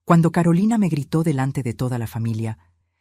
Cuando Carolina me gritó delante de toda la familia,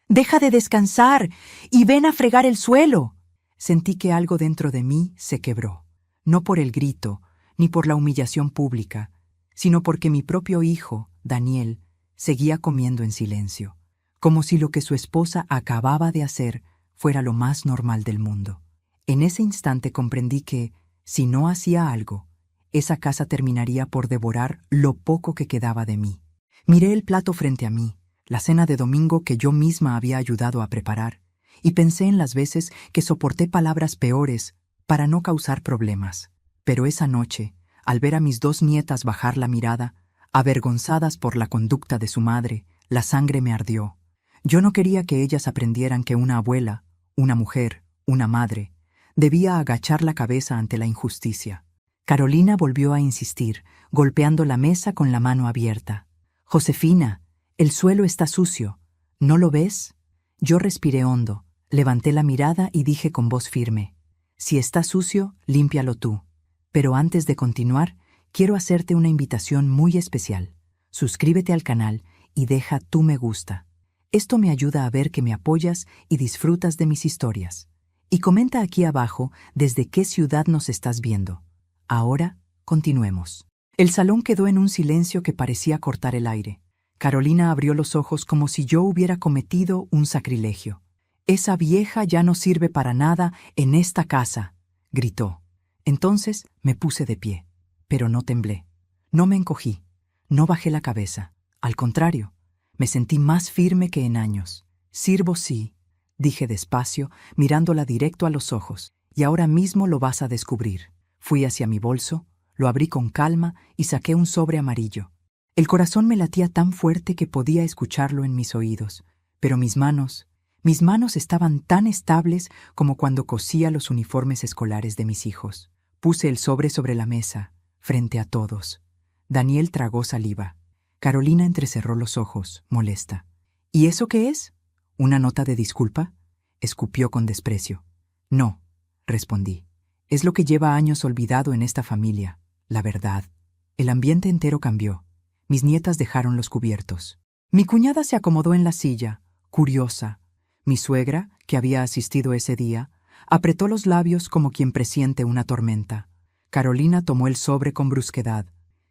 «¡Deja de descansar y ven a fregar el suelo!», sentí que algo dentro de mí se quebró, no por el grito, ni por la humillación pública, sino porque mi propio hijo, Daniel, seguía comiendo en silencio, como si lo que su esposa acababa de hacer fuera lo más normal del mundo. En ese instante comprendí que, si no hacía algo, esa casa terminaría por devorar lo poco que quedaba de mí. Miré el plato frente a mí, la cena de domingo que yo misma había ayudado a preparar, y pensé en las veces que soporté palabras peores para no causar problemas. Pero esa noche, al ver a mis 2 nietas bajar la mirada, avergonzadas por la conducta de su madre, la sangre me ardió. Yo no quería que ellas aprendieran que una abuela, una mujer, una madre, debía agachar la cabeza ante la injusticia. Carolina volvió a insistir, golpeando la mesa con la mano abierta. «Josefina, el suelo está sucio. ¿No lo ves?». Yo respiré hondo, levanté la mirada y dije con voz firme, «Si está sucio, límpialo tú. Pero antes de continuar, quiero hacerte una invitación muy especial. Suscríbete al canal y deja tu me gusta. Esto me ayuda a ver que me apoyas y disfrutas de mis historias. Y comenta aquí abajo desde qué ciudad nos estás viendo. Ahora, continuemos». El salón quedó en un silencio que parecía cortar el aire. Carolina abrió los ojos como si yo hubiera cometido un sacrilegio. «Esa vieja ya no sirve para nada en esta casa», gritó. Entonces me puse de pie, pero no temblé. No me encogí, no bajé la cabeza. Al contrario, me sentí más firme que en años. «Sirvo sí», dije despacio, mirándola directo a los ojos. «Y ahora mismo lo vas a descubrir». Fui hacia mi bolso, lo abrí con calma y saqué un sobre amarillo. El corazón me latía tan fuerte que podía escucharlo en mis oídos, pero mis manos estaban tan estables como cuando cosía los uniformes escolares de mis hijos. Puse el sobre la mesa, frente a todos. Daniel tragó saliva. Carolina entrecerró los ojos, molesta. «¿Y eso qué es? ¿Una nota de disculpa?», escupió con desprecio. «No», respondí. «Es lo que lleva años olvidado en esta familia, la verdad». El ambiente entero cambió. Mis nietas dejaron los cubiertos. Mi cuñada se acomodó en la silla, curiosa. Mi suegra, que había asistido ese día, apretó los labios como quien presiente una tormenta. Carolina tomó el sobre con brusquedad.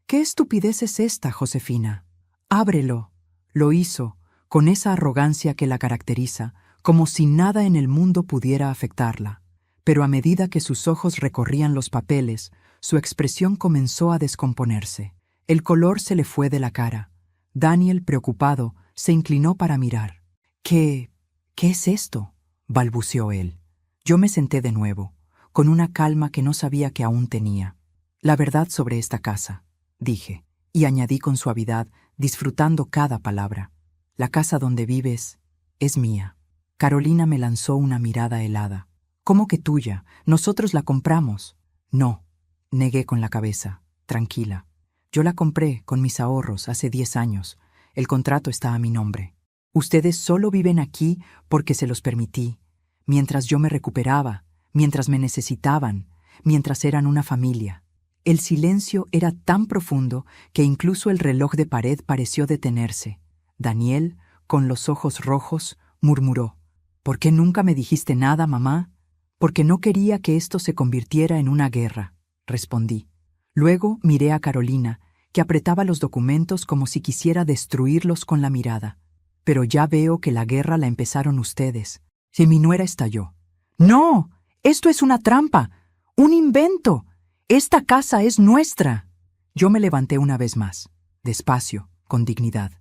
«¿Qué estupidez es esta, Josefina? Ábrelo». Lo hizo, con esa arrogancia que la caracteriza, como si nada en el mundo pudiera afectarla. Pero a medida que sus ojos recorrían los papeles, su expresión comenzó a descomponerse. El color se le fue de la cara. Daniel, preocupado, se inclinó para mirar. ¿Qué es esto?», balbuceó él. Yo me senté de nuevo, con una calma que no sabía que aún tenía. «La verdad sobre esta casa», dije, y añadí con suavidad, disfrutando cada palabra. «La casa donde vives es mía». Carolina me lanzó una mirada helada. «¿Cómo que tuya? Nosotros la compramos». «No», negué con la cabeza, tranquila. «Yo la compré con mis ahorros hace 10 años. El contrato está a mi nombre. Ustedes solo viven aquí porque se los permití, mientras yo me recuperaba, mientras me necesitaban, mientras eran una familia». El silencio era tan profundo que incluso el reloj de pared pareció detenerse. Daniel, con los ojos rojos, murmuró: «¿Por qué nunca me dijiste nada, mamá?». «Porque no quería que esto se convirtiera en una guerra», respondí. Luego miré a Carolina, que apretaba los documentos como si quisiera destruirlos con la mirada. «Pero ya veo que la guerra la empezaron ustedes». Y mi nuera estalló. «¡No! Esto es una trampa, un invento. Esta casa es nuestra». Yo me levanté una vez más, despacio, con dignidad.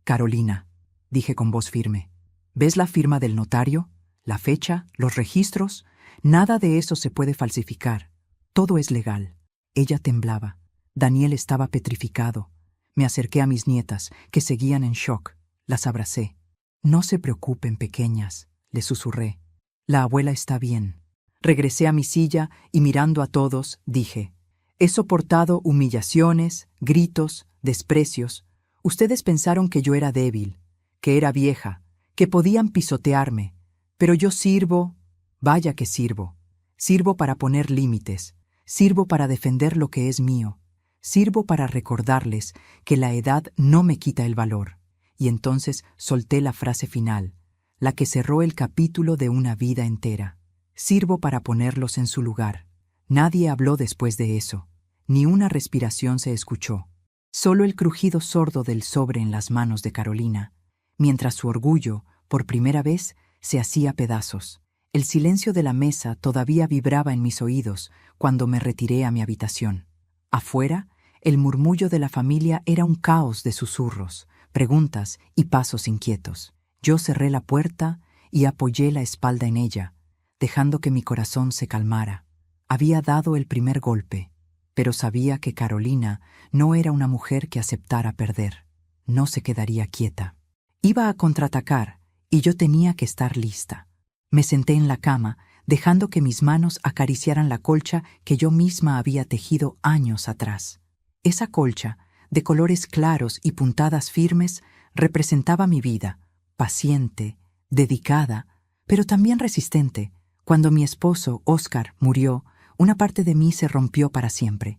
«Carolina», dije con voz firme, «¿ves la firma del notario? La fecha, los registros. Nada de eso se puede falsificar. Todo es legal». Ella temblaba. Daniel estaba petrificado. Me acerqué a mis nietas, que seguían en shock. Las abracé. «No se preocupen, pequeñas», les susurré. «La abuela está bien». Regresé a mi silla y mirando a todos, dije: «He soportado humillaciones, gritos, desprecios. Ustedes pensaron que yo era débil, que era vieja, que podían pisotearme. Pero yo sirvo, vaya que sirvo. Sirvo para poner límites, sirvo para defender lo que es mío, sirvo para recordarles que la edad no me quita el valor, y entonces solté la frase final, la que cerró el capítulo de una vida entera. Sirvo para ponerlos en su lugar. Nadie habló después de eso. Ni una respiración se escuchó. Solo el crujido sordo del sobre en las manos de Carolina, mientras su orgullo, por primera vez, se hacía pedazos. El silencio de la mesa todavía vibraba en mis oídos cuando me retiré a mi habitación. Afuera, el murmullo de la familia era un caos de susurros, preguntas y pasos inquietos. Yo cerré la puerta y apoyé la espalda en ella, dejando que mi corazón se calmara. Había dado el primer golpe, pero sabía que Carolina no era una mujer que aceptara perder. No se quedaría quieta. Iba a contraatacar, y yo tenía que estar lista. Me senté en la cama, dejando que mis manos acariciaran la colcha que yo misma había tejido años atrás. Esa colcha, de colores claros y puntadas firmes, representaba mi vida, paciente, dedicada, pero también resistente. Cuando mi esposo, Óscar, murió, una parte de mí se rompió para siempre.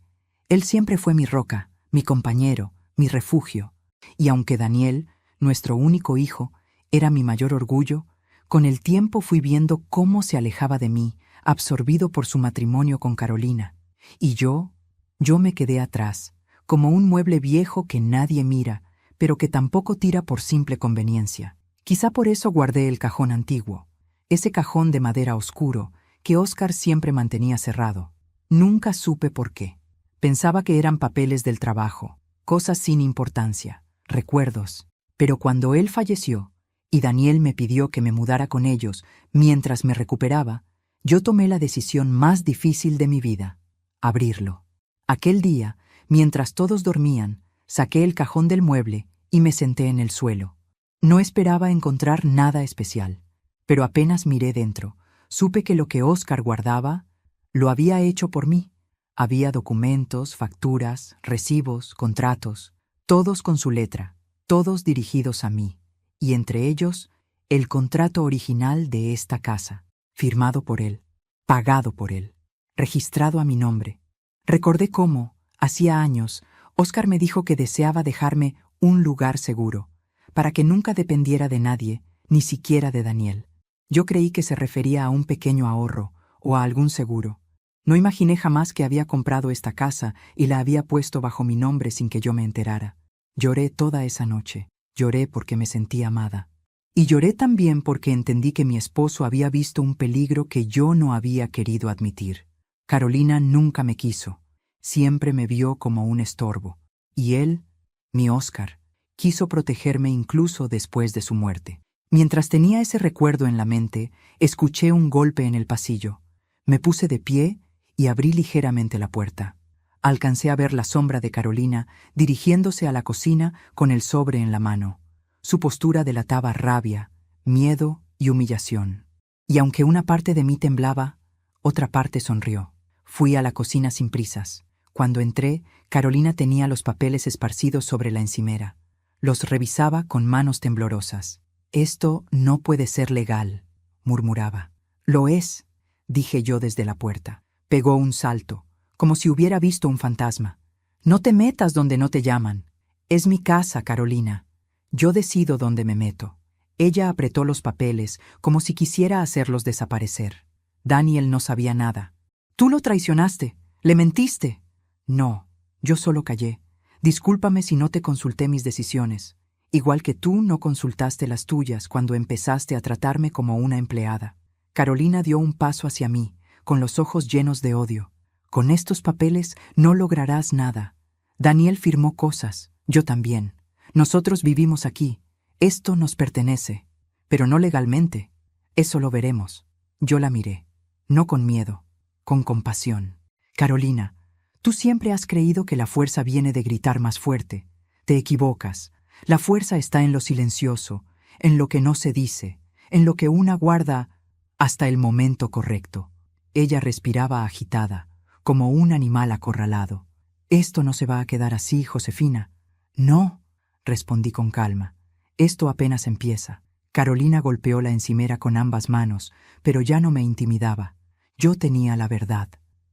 Él siempre fue mi roca, mi compañero, mi refugio. Y aunque Daniel, nuestro único hijo, era mi mayor orgullo, con el tiempo fui viendo cómo se alejaba de mí, absorbido por su matrimonio con Carolina. Y yo me quedé atrás, como un mueble viejo que nadie mira, pero que tampoco tira por simple conveniencia. Quizá por eso guardé el cajón antiguo, ese cajón de madera oscuro que Óscar siempre mantenía cerrado. Nunca supe por qué. Pensaba que eran papeles del trabajo, cosas sin importancia, recuerdos. Pero cuando él falleció, y Daniel me pidió que me mudara con ellos mientras me recuperaba, yo tomé la decisión más difícil de mi vida: abrirlo. Aquel día, mientras todos dormían, saqué el cajón del mueble y me senté en el suelo. No esperaba encontrar nada especial, pero apenas miré dentro, supe que lo que Óscar guardaba lo había hecho por mí. Había documentos, facturas, recibos, contratos, todos con su letra, todos dirigidos a mí, y entre ellos el contrato original de esta casa, firmado por él, pagado por él, registrado a mi nombre. Recordé cómo, hacía años, Óscar me dijo que deseaba dejarme un lugar seguro, para que nunca dependiera de nadie, ni siquiera de Daniel. Yo creí que se refería a un pequeño ahorro o a algún seguro. No imaginé jamás que había comprado esta casa y la había puesto bajo mi nombre sin que yo me enterara. Lloré toda esa noche. Lloré porque me sentí amada. Y lloré también porque entendí que mi esposo había visto un peligro que yo no había querido admitir. Carolina nunca me quiso. Siempre me vio como un estorbo. Y él, mi Óscar, quiso protegerme incluso después de su muerte. Mientras tenía ese recuerdo en la mente, escuché un golpe en el pasillo. Me puse de pie y abrí ligeramente la puerta. Alcancé a ver la sombra de Carolina dirigiéndose a la cocina con el sobre en la mano. Su postura delataba rabia, miedo y humillación. Y aunque una parte de mí temblaba, otra parte sonrió. Fui a la cocina sin prisas. Cuando entré, Carolina tenía los papeles esparcidos sobre la encimera. Los revisaba con manos temblorosas. «Esto no puede ser legal», murmuraba. «Lo es», dije yo desde la puerta. Pegó un salto, como si hubiera visto un fantasma. «No te metas donde no te llaman. Es mi casa, Carolina. Yo decido dónde me meto». Ella apretó los papeles, como si quisiera hacerlos desaparecer. Daniel no sabía nada. «Tú lo traicionaste. Le mentiste». «No, yo solo callé. Discúlpame si no te consulté mis decisiones. Igual que tú no consultaste las tuyas cuando empezaste a tratarme como una empleada». Carolina dio un paso hacia mí, con los ojos llenos de odio. «Con estos papeles no lograrás nada. Daniel firmó cosas, yo también. Nosotros vivimos aquí. Esto nos pertenece. Pero no legalmente. Eso lo veremos». Yo la miré, no con miedo, con compasión. «Carolina, tú siempre has creído que la fuerza viene de gritar más fuerte. Te equivocas. La fuerza está en lo silencioso, en lo que no se dice, en lo que una guarda hasta el momento correcto». Ella respiraba agitada, como un animal acorralado. «Esto no se va a quedar así, Josefina». «No», respondí con calma. «Esto apenas empieza». Carolina golpeó la encimera con ambas manos, pero ya no me intimidaba. Yo tenía la verdad,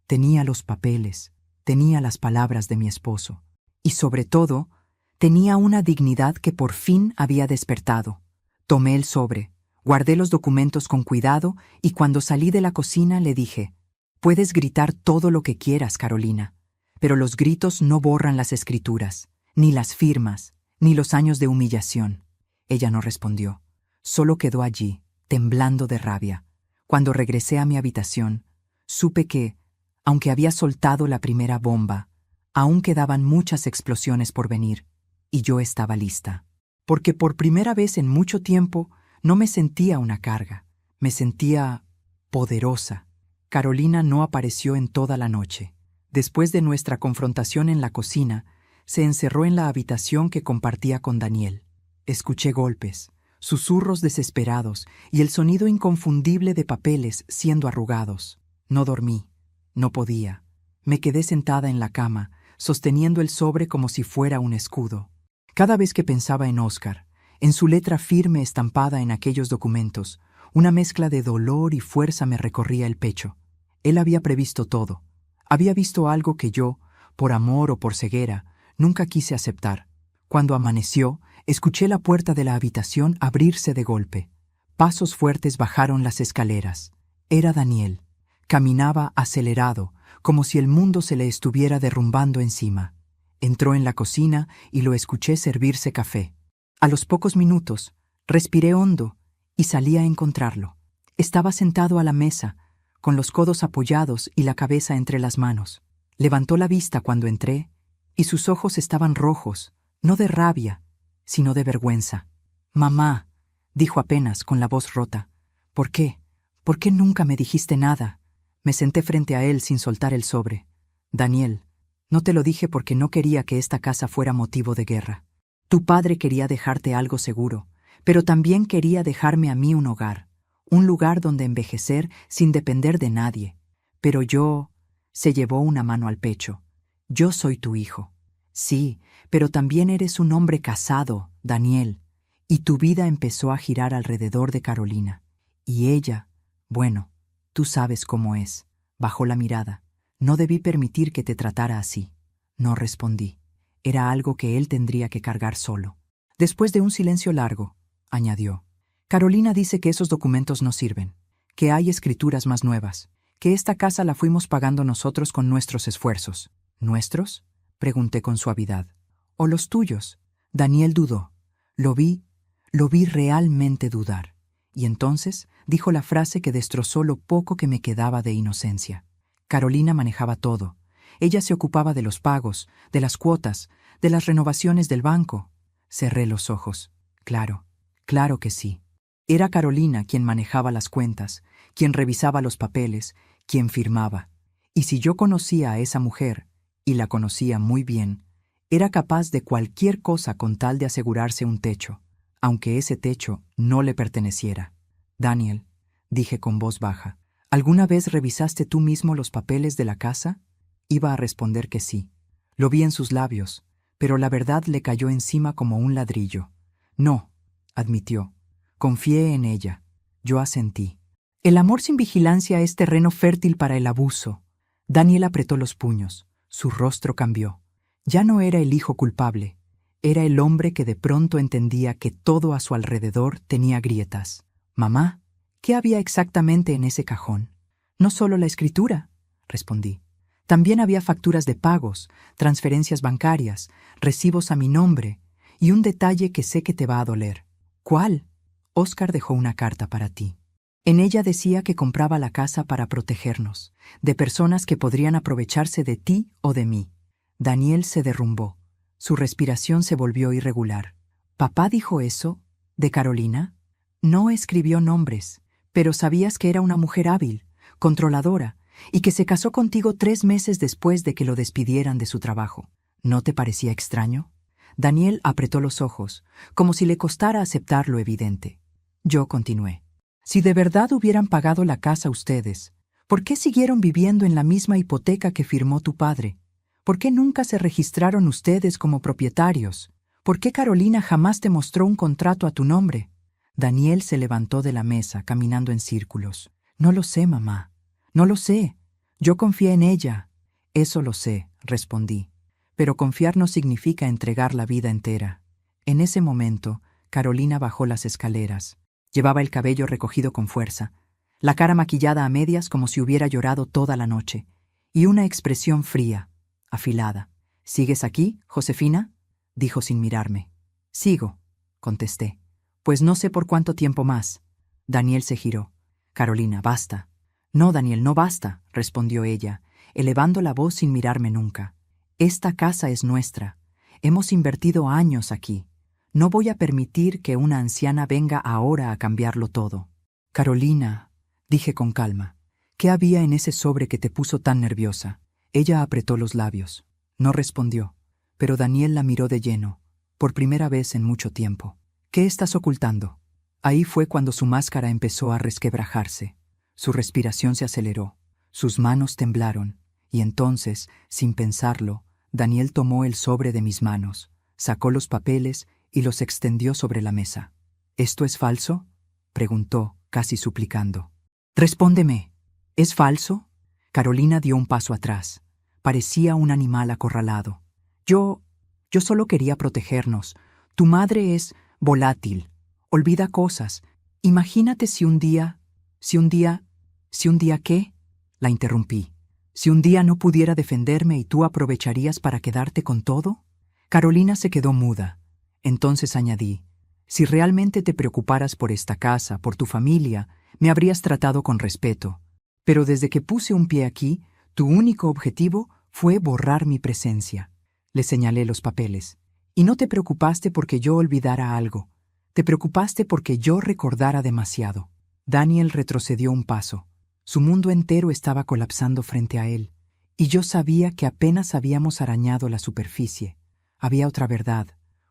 tenía los papeles, tenía las palabras de mi esposo. Y sobre todo, Tenía una dignidad que por fin había despertado. Tomé el sobre, guardé los documentos con cuidado y cuando salí de la cocina le dije: «Puedes gritar todo lo que quieras, Carolina, pero los gritos no borran las escrituras, ni las firmas, ni los años de humillación». Ella no respondió, solo quedó allí, temblando de rabia. Cuando regresé a mi habitación, supe que, aunque había soltado la primera bomba, aún quedaban muchas explosiones por venir, y yo estaba lista. Porque por primera vez en mucho tiempo no me sentía una carga, me sentía poderosa. Carolina no apareció en toda la noche. Después de nuestra confrontación en la cocina, se encerró en la habitación que compartía con Daniel. Escuché golpes, susurros desesperados y el sonido inconfundible de papeles siendo arrugados. No dormí, no podía. Me quedé sentada en la cama, sosteniendo el sobre como si fuera un escudo. Cada vez que pensaba en Óscar, en su letra firme estampada en aquellos documentos, una mezcla de dolor y fuerza me recorría el pecho. Él había previsto todo. Había visto algo que yo, por amor o por ceguera, nunca quise aceptar. Cuando amaneció, escuché la puerta de la habitación abrirse de golpe. Pasos fuertes bajaron las escaleras. Era Daniel. Caminaba acelerado, como si el mundo se le estuviera derrumbando encima. Entró en la cocina y lo escuché servirse café. A los pocos minutos, respiré hondo y salí a encontrarlo. Estaba sentado a la mesa, con los codos apoyados y la cabeza entre las manos. Levantó la vista cuando entré y sus ojos estaban rojos, no de rabia, sino de vergüenza. «Mamá», dijo apenas con la voz rota. «¿Por qué? ¿Por qué nunca me dijiste nada?» Me senté frente a él sin soltar el sobre. «Daniel, no te lo dije porque no quería que esta casa fuera motivo de guerra. Tu padre quería dejarte algo seguro, pero también quería dejarme a mí un hogar, un lugar donde envejecer sin depender de nadie. Pero yo…» Se llevó una mano al pecho. «Yo soy tu hijo. Sí, pero también eres un hombre casado, Daniel, y tu vida empezó a girar alrededor de Carolina. Y ella, bueno, tú sabes cómo es». Bajó la mirada. «No debí permitir que te tratara así». No respondí. Era algo que él tendría que cargar solo. Después de un silencio largo, añadió: «Carolina dice que esos documentos no sirven, que hay escrituras más nuevas, que esta casa la fuimos pagando nosotros con nuestros esfuerzos». «¿Nuestros?», pregunté con suavidad. «¿O los tuyos?». Daniel dudó. Lo vi realmente dudar. Y entonces dijo la frase que destrozó lo poco que me quedaba de inocencia. Carolina manejaba todo. Ella se ocupaba de los pagos, de las cuotas, de las renovaciones del banco. Cerré los ojos. Claro, claro que sí. Era Carolina quien manejaba las cuentas, quien revisaba los papeles, quien firmaba. Y si yo conocía a esa mujer, y la conocía muy bien, era capaz de cualquier cosa con tal de asegurarse un techo, aunque ese techo no le perteneciera. «Daniel», dije con voz baja, «¿alguna vez revisaste tú mismo los papeles de la casa?». Iba a responder que sí. Lo vi en sus labios, pero la verdad le cayó encima como un ladrillo. «No», admitió. «Confié en ella». Yo asentí. El amor sin vigilancia es terreno fértil para el abuso. Daniel apretó los puños. Su rostro cambió. Ya no era el hijo culpable. Era el hombre que de pronto entendía que todo a su alrededor tenía grietas. «Mamá, ¿qué había exactamente en ese cajón?». «No solo la escritura», respondí. «También había facturas de pagos, transferencias bancarias, recibos a mi nombre y un detalle que sé que te va a doler». «¿Cuál?». «Óscar dejó una carta para ti. En ella decía que compraba la casa para protegernos, de personas que podrían aprovecharse de ti o de mí». Daniel se derrumbó. Su respiración se volvió irregular. «¿Papá dijo eso? ¿De Carolina?». «No escribió nombres, pero sabías que era una mujer hábil, controladora, y que se casó contigo 3 meses después de que lo despidieran de su trabajo. ¿No te parecía extraño?». Daniel apretó los ojos, como si le costara aceptar lo evidente. Yo continué. «Si de verdad hubieran pagado la casa ustedes, ¿por qué siguieron viviendo en la misma hipoteca que firmó tu padre? ¿Por qué nunca se registraron ustedes como propietarios? ¿Por qué Carolina jamás te mostró un contrato a tu nombre?». Daniel se levantó de la mesa, caminando en círculos. «No lo sé, mamá. No lo sé. Yo confié en ella». «Eso lo sé», respondí. Pero confiar no significa entregar la vida entera. En ese momento, Carolina bajó las escaleras. Llevaba el cabello recogido con fuerza, la cara maquillada a medias como si hubiera llorado toda la noche, y una expresión fría, afilada. ¿Sigues aquí, Josefina?, dijo sin mirarme. Sigo, contesté. Pues no sé por cuánto tiempo más. Daniel se giró. Carolina, basta. No, Daniel, no basta, respondió ella, elevando la voz sin mirarme nunca. Esta casa es nuestra. Hemos invertido años aquí. No voy a permitir que una anciana venga ahora a cambiarlo todo. Carolina, dije con calma, ¿qué había en ese sobre que te puso tan nerviosa? Ella apretó los labios. No respondió, pero Daniel la miró de lleno, por primera vez en mucho tiempo. ¿Qué estás ocultando? Ahí fue cuando su máscara empezó a resquebrajarse. Su respiración se aceleró, sus manos temblaron, y entonces, sin pensarlo, Daniel tomó el sobre de mis manos, sacó los papeles y los extendió sobre la mesa. ¿Esto es falso?, preguntó, casi suplicando. Respóndeme. ¿Es falso? Carolina dio un paso atrás. Parecía un animal acorralado. Yo solo quería protegernos. Tu madre es volátil. Olvida cosas. Imagínate si un día ¿qué? La interrumpí. Si un día no pudiera defenderme y tú aprovecharías para quedarte con todo. Carolina se quedó muda. Entonces añadí, si realmente te preocuparas por esta casa, por tu familia, me habrías tratado con respeto. Pero desde que puse un pie aquí, tu único objetivo fue borrar mi presencia. Le señalé los papeles. Y no te preocupaste porque yo olvidara algo. Te preocupaste porque yo recordara demasiado. Daniel retrocedió un paso. Su mundo entero estaba colapsando frente a él. Y yo sabía que apenas habíamos arañado la superficie. Había otra verdad.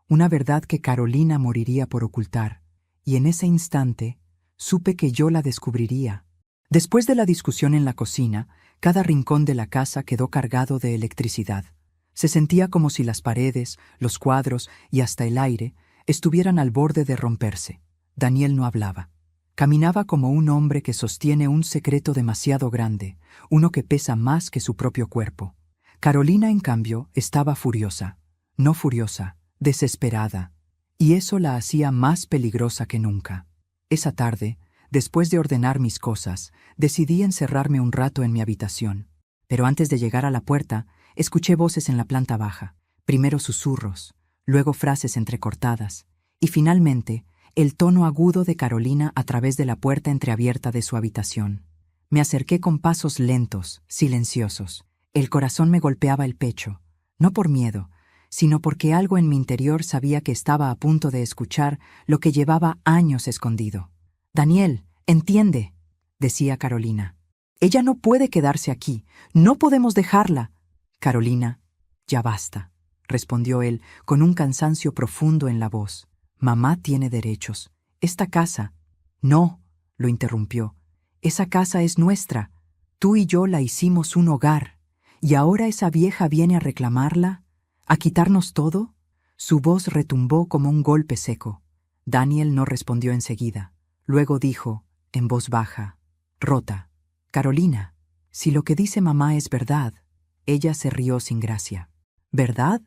Una verdad que Carolina moriría por ocultar. Y en ese instante, supe que yo la descubriría. Después de la discusión en la cocina, cada rincón de la casa quedó cargado de electricidad. Se sentía como si las paredes, los cuadros y hasta el aire estuvieran al borde de romperse. Daniel no hablaba. Caminaba como un hombre que sostiene un secreto demasiado grande, uno que pesa más que su propio cuerpo. Carolina, en cambio, estaba furiosa. No furiosa, desesperada. Y eso la hacía más peligrosa que nunca. Esa tarde, después de ordenar mis cosas, decidí encerrarme un rato en mi habitación. Pero antes de llegar a la puerta, escuché voces en la planta baja. Primero susurros, luego frases entrecortadas, y finalmente, el tono agudo de Carolina a través de la puerta entreabierta de su habitación. Me acerqué con pasos lentos, silenciosos. El corazón me golpeaba el pecho, no por miedo, sino porque algo en mi interior sabía que estaba a punto de escuchar lo que llevaba años escondido. «Daniel, entiende», decía Carolina. «Ella no puede quedarse aquí. No podemos dejarla». «Carolina, ya basta», respondió él, con un cansancio profundo en la voz. «Mamá tiene derechos. Esta casa». «No», lo interrumpió. «Esa casa es nuestra. Tú y yo la hicimos un hogar. ¿Y ahora esa vieja viene a reclamarla? ¿A quitarnos todo?» Su voz retumbó como un golpe seco. Daniel no respondió enseguida. Luego dijo, en voz baja, rota, «Carolina, si lo que dice mamá es verdad». Ella se rió sin gracia. «¿Verdad?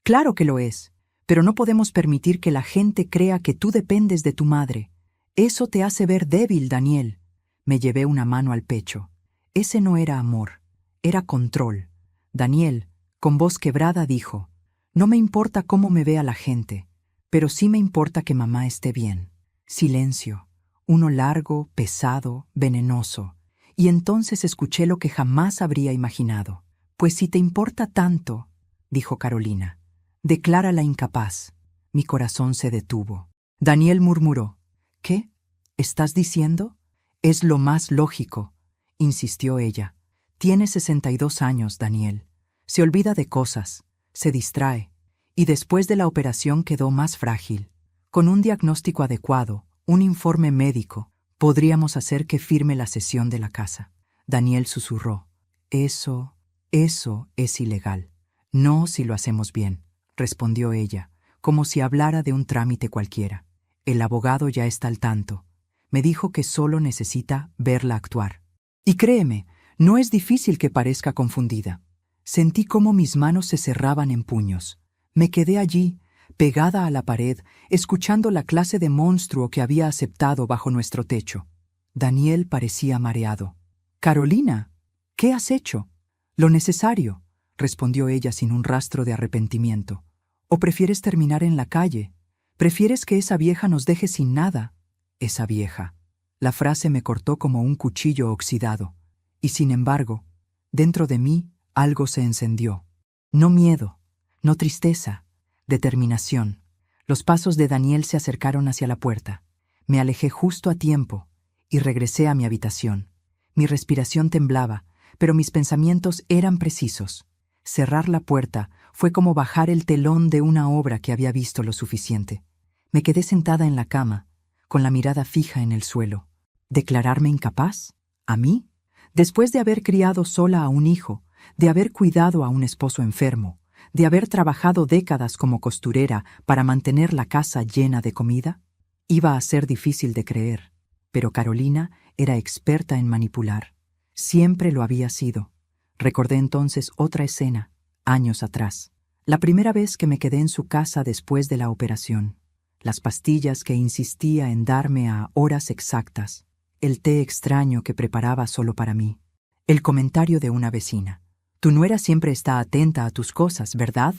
Claro que lo es. Pero no podemos permitir que la gente crea que tú dependes de tu madre. Eso te hace ver débil, Daniel». Me llevé una mano al pecho. Ese no era amor, era control. Daniel, con voz quebrada, dijo, «No me importa cómo me vea la gente, pero sí me importa que mamá esté bien». Silencio, uno largo, pesado, venenoso. Y entonces escuché lo que jamás habría imaginado. «Pues si te importa tanto», dijo Carolina, «declárala incapaz». Mi corazón se detuvo. Daniel murmuró, «¿Qué? ¿Estás diciendo?» «Es lo más lógico», insistió ella. «Tiene 62 años, Daniel. Se olvida de cosas, se distrae, y después de la operación quedó más frágil. Con un diagnóstico adecuado, un informe médico, podríamos hacer que firme la cesión de la casa». Daniel susurró, Eso es ilegal». «No si lo hacemos bien», respondió ella, como si hablara de un trámite cualquiera. «El abogado ya está al tanto. Me dijo que solo necesita verla actuar. Y créeme, no es difícil que parezca confundida. Sentí cómo mis manos se cerraban en puños. Me quedé allí, pegada a la pared, escuchando la clase de monstruo que había aceptado bajo nuestro techo. Daniel parecía mareado. «Carolina, ¿qué has hecho?» «Lo necesario», respondió ella sin un rastro de arrepentimiento. «¿O prefieres terminar en la calle? ¿Prefieres que esa vieja nos deje sin nada?» «Esa vieja». La frase me cortó como un cuchillo oxidado. Y sin embargo, dentro de mí algo se encendió. No miedo, no tristeza, determinación. Los pasos de Daniel se acercaron hacia la puerta. Me alejé justo a tiempo y regresé a mi habitación. Mi respiración temblaba, pero mis pensamientos eran precisos. Cerrar la puerta fue como bajar el telón de una obra que había visto lo suficiente. Me quedé sentada en la cama, con la mirada fija en el suelo. ¿Declararme incapaz? ¿A mí? Después de haber criado sola a un hijo, de haber cuidado a un esposo enfermo, de haber trabajado décadas como costurera para mantener la casa llena de comida, iba a ser difícil de creer. Pero Carolina era experta en manipular. Siempre lo había sido. Recordé entonces otra escena, años atrás. La primera vez que me quedé en su casa después de la operación. Las pastillas que insistía en darme a horas exactas. El té extraño que preparaba solo para mí. El comentario de una vecina. Tu nuera siempre está atenta a tus cosas, ¿verdad?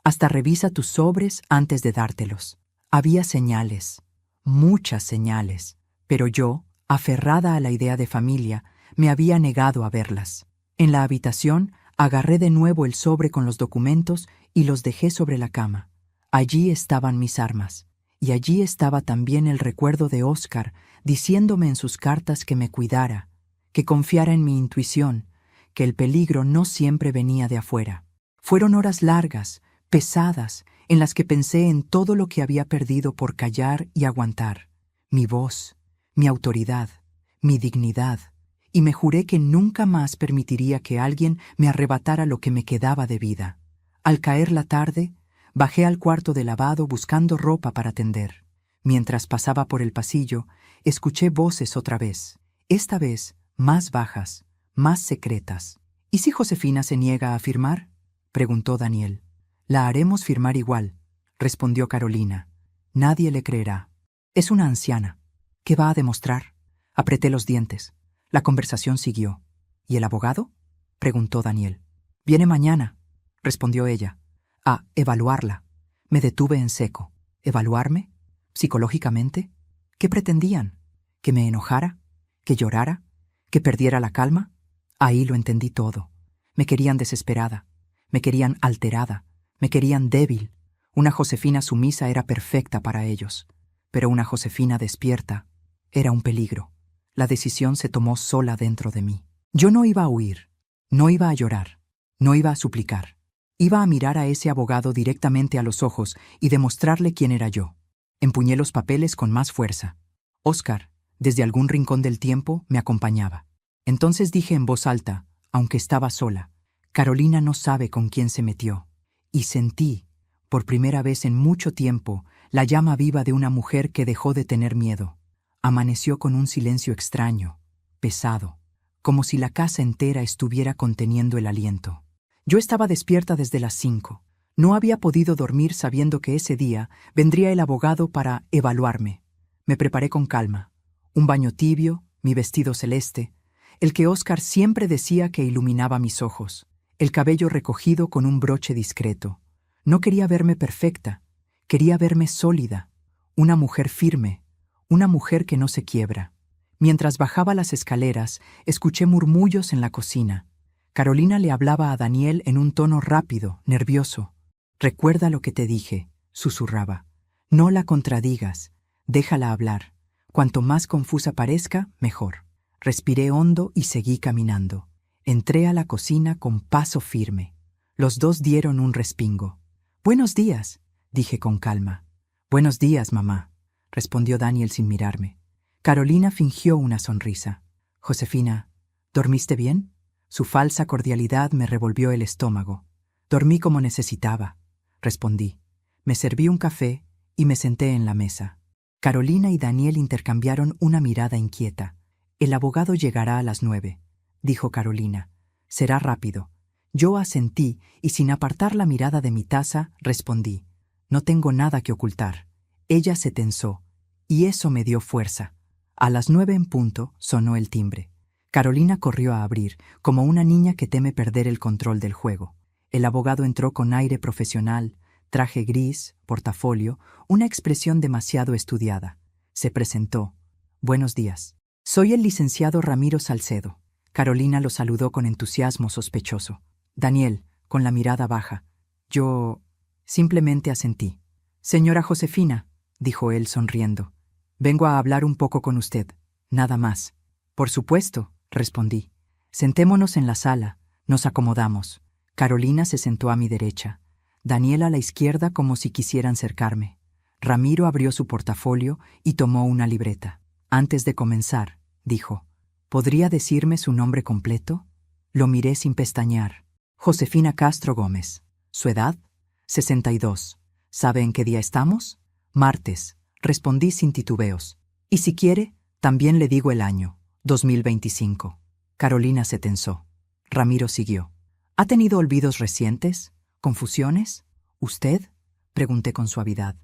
Hasta revisa tus sobres antes de dártelos. Había señales, muchas señales, pero yo, aferrada a la idea de familia, me había negado a verlas. En la habitación, agarré de nuevo el sobre con los documentos y los dejé sobre la cama. Allí estaban mis armas, y allí estaba también el recuerdo de Óscar diciéndome en sus cartas que me cuidara, que confiara en mi intuición, que el peligro no siempre venía de afuera. Fueron horas largas, pesadas, en las que pensé en todo lo que había perdido por callar y aguantar. Mi voz, mi autoridad, mi dignidad, y me juré que nunca más permitiría que alguien me arrebatara lo que me quedaba de vida. Al caer la tarde, bajé al cuarto de lavado buscando ropa para tender. Mientras pasaba por el pasillo, escuché voces otra vez, esta vez más bajas, más secretas. ¿Y si Josefina se niega a firmar?, preguntó Daniel. La haremos firmar igual, respondió Carolina. Nadie le creerá. Es una anciana. ¿Qué va a demostrar? Apreté los dientes. La conversación siguió. ¿Y el abogado?, preguntó Daniel. Viene mañana, respondió ella. A evaluarla. Me detuve en seco. ¿Evaluarme? ¿Psicológicamente? ¿Qué pretendían? ¿Que me enojara? ¿Que llorara? ¿Que perdiera la calma? Ahí lo entendí todo. Me querían desesperada, me querían alterada, me querían débil. Una Josefina sumisa era perfecta para ellos, pero una Josefina despierta era un peligro. La decisión se tomó sola dentro de mí. Yo no iba a huir, no iba a llorar, no iba a suplicar. Iba a mirar a ese abogado directamente a los ojos y demostrarle quién era yo. Empuñé los papeles con más fuerza. Óscar, desde algún rincón del tiempo, me acompañaba. Entonces dije en voz alta, aunque estaba sola, Carolina no sabe con quién se metió. Y sentí, por primera vez en mucho tiempo, la llama viva de una mujer que dejó de tener miedo. Amaneció con un silencio extraño, pesado, como si la casa entera estuviera conteniendo el aliento. Yo estaba despierta desde las 5. No había podido dormir sabiendo que ese día vendría el abogado para evaluarme. Me preparé con calma. Un baño tibio, mi vestido celeste, el que Óscar siempre decía que iluminaba mis ojos, el cabello recogido con un broche discreto. No quería verme perfecta, quería verme sólida, una mujer firme, una mujer que no se quiebra. Mientras bajaba las escaleras, escuché murmullos en la cocina. Carolina le hablaba a Daniel en un tono rápido, nervioso. «Recuerda lo que te dije», susurraba. «No la contradigas, déjala hablar. Cuanto más confusa parezca, mejor». Respiré hondo y seguí caminando. Entré a la cocina con paso firme. Los dos dieron un respingo. «Buenos días», dije con calma. «Buenos días, mamá», respondió Daniel sin mirarme. Carolina fingió una sonrisa. «Josefina, ¿dormiste bien?» Su falsa cordialidad me revolvió el estómago. «Dormí como necesitaba», respondí. Me serví un café y me senté en la mesa. Carolina y Daniel intercambiaron una mirada inquieta. «El abogado llegará a las 9», dijo Carolina. «Será rápido. Yo asentí y sin apartar la mirada de mi taza, respondí: no tengo nada que ocultar. Ella se tensó, y eso me dio fuerza. A las 9 en punto sonó el timbre. Carolina corrió a abrir, como una niña que teme perder el control del juego. El abogado entró con aire profesional, traje gris, portafolio, una expresión demasiado estudiada. Se presentó. Buenos días. Soy el licenciado Ramiro Salcedo. Carolina lo saludó con entusiasmo sospechoso. Daniel, con la mirada baja. Yo simplemente asentí. Señora Josefina, dijo él sonriendo, vengo a hablar un poco con usted. Nada más. Por supuesto, respondí. Sentémonos en la sala. Nos acomodamos. Carolina se sentó a mi derecha. Daniel a la izquierda como si quisieran cercarme. Ramiro abrió su portafolio y tomó una libreta. Antes de comenzar, dijo, ¿podría decirme su nombre completo? Lo miré sin pestañear. Josefina Castro Gómez. ¿Su edad? 62. ¿Sabe en qué día estamos? Martes, respondí sin titubeos. Y si quiere, también le digo el año, 2025. Carolina se tensó. Ramiro siguió. ¿Ha tenido olvidos recientes? ¿Confusiones? ¿Usted? Pregunté con suavidad.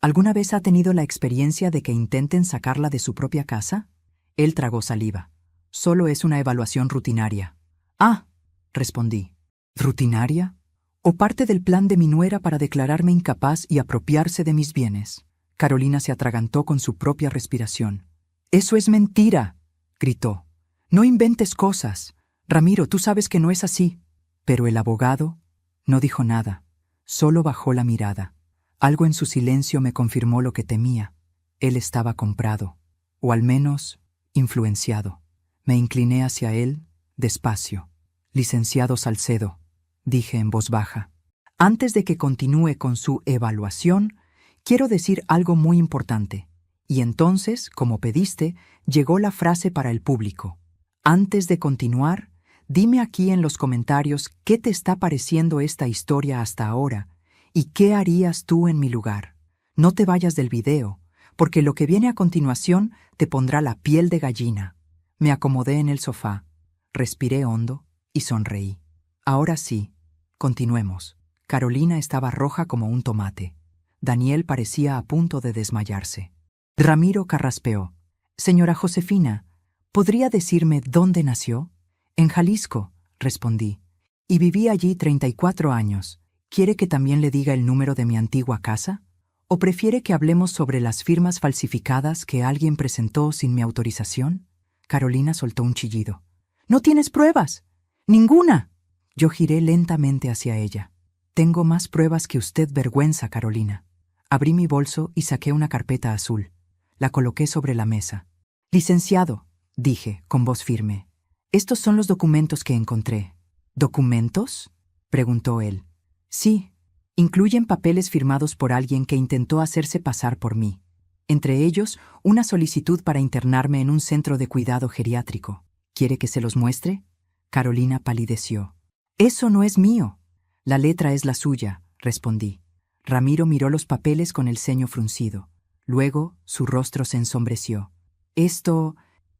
¿Alguna vez ha tenido la experiencia de que intenten sacarla de su propia casa? Él tragó saliva. Solo es una evaluación rutinaria. Ah, respondí. ¿Rutinaria? ¿O parte del plan de mi nuera para declararme incapaz y apropiarse de mis bienes? Carolina se atragantó con su propia respiración. ¡Eso es mentira!, gritó. No inventes cosas. Ramiro, tú sabes que no es así. Pero el abogado no dijo nada, solo bajó la mirada. Algo en su silencio me confirmó lo que temía. Él estaba comprado, o al menos influenciado. Me incliné hacia él, despacio. Licenciado Salcedo, dije en voz baja. Antes de que continúe con su evaluación, quiero decir algo muy importante. Y entonces, como pediste, llegó la frase para el público. Antes de continuar, dime aquí en los comentarios qué te está pareciendo esta historia hasta ahora y qué harías tú en mi lugar. No te vayas del video, porque lo que viene a continuación te pondrá la piel de gallina. Me acomodé en el sofá, respiré hondo y sonreí. Ahora sí, continuemos. Carolina estaba roja como un tomate. Daniel parecía a punto de desmayarse. Ramiro carraspeó. Señora Josefina, ¿podría decirme dónde nació? En Jalisco, respondí, y viví allí 34 años. ¿Quiere que también le diga el número de mi antigua casa? ¿O prefiere que hablemos sobre las firmas falsificadas que alguien presentó sin mi autorización? Carolina soltó un chillido. ¿No tienes pruebas? ¡Ninguna! Yo giré lentamente hacia ella. Tengo más pruebas que usted, vergüenza, Carolina. Abrí mi bolso y saqué una carpeta azul. La coloqué sobre la mesa. Licenciado, dije, con voz firme. Estos son los documentos que encontré. ¿Documentos?, preguntó él. Sí, incluyen papeles firmados por alguien que intentó hacerse pasar por mí. Entre ellos, una solicitud para internarme en un centro de cuidado geriátrico. ¿Quiere que se los muestre? Carolina palideció. Eso no es mío. La letra es la suya, respondí. Ramiro miró los papeles con el ceño fruncido. Luego, su rostro se ensombreció. Esto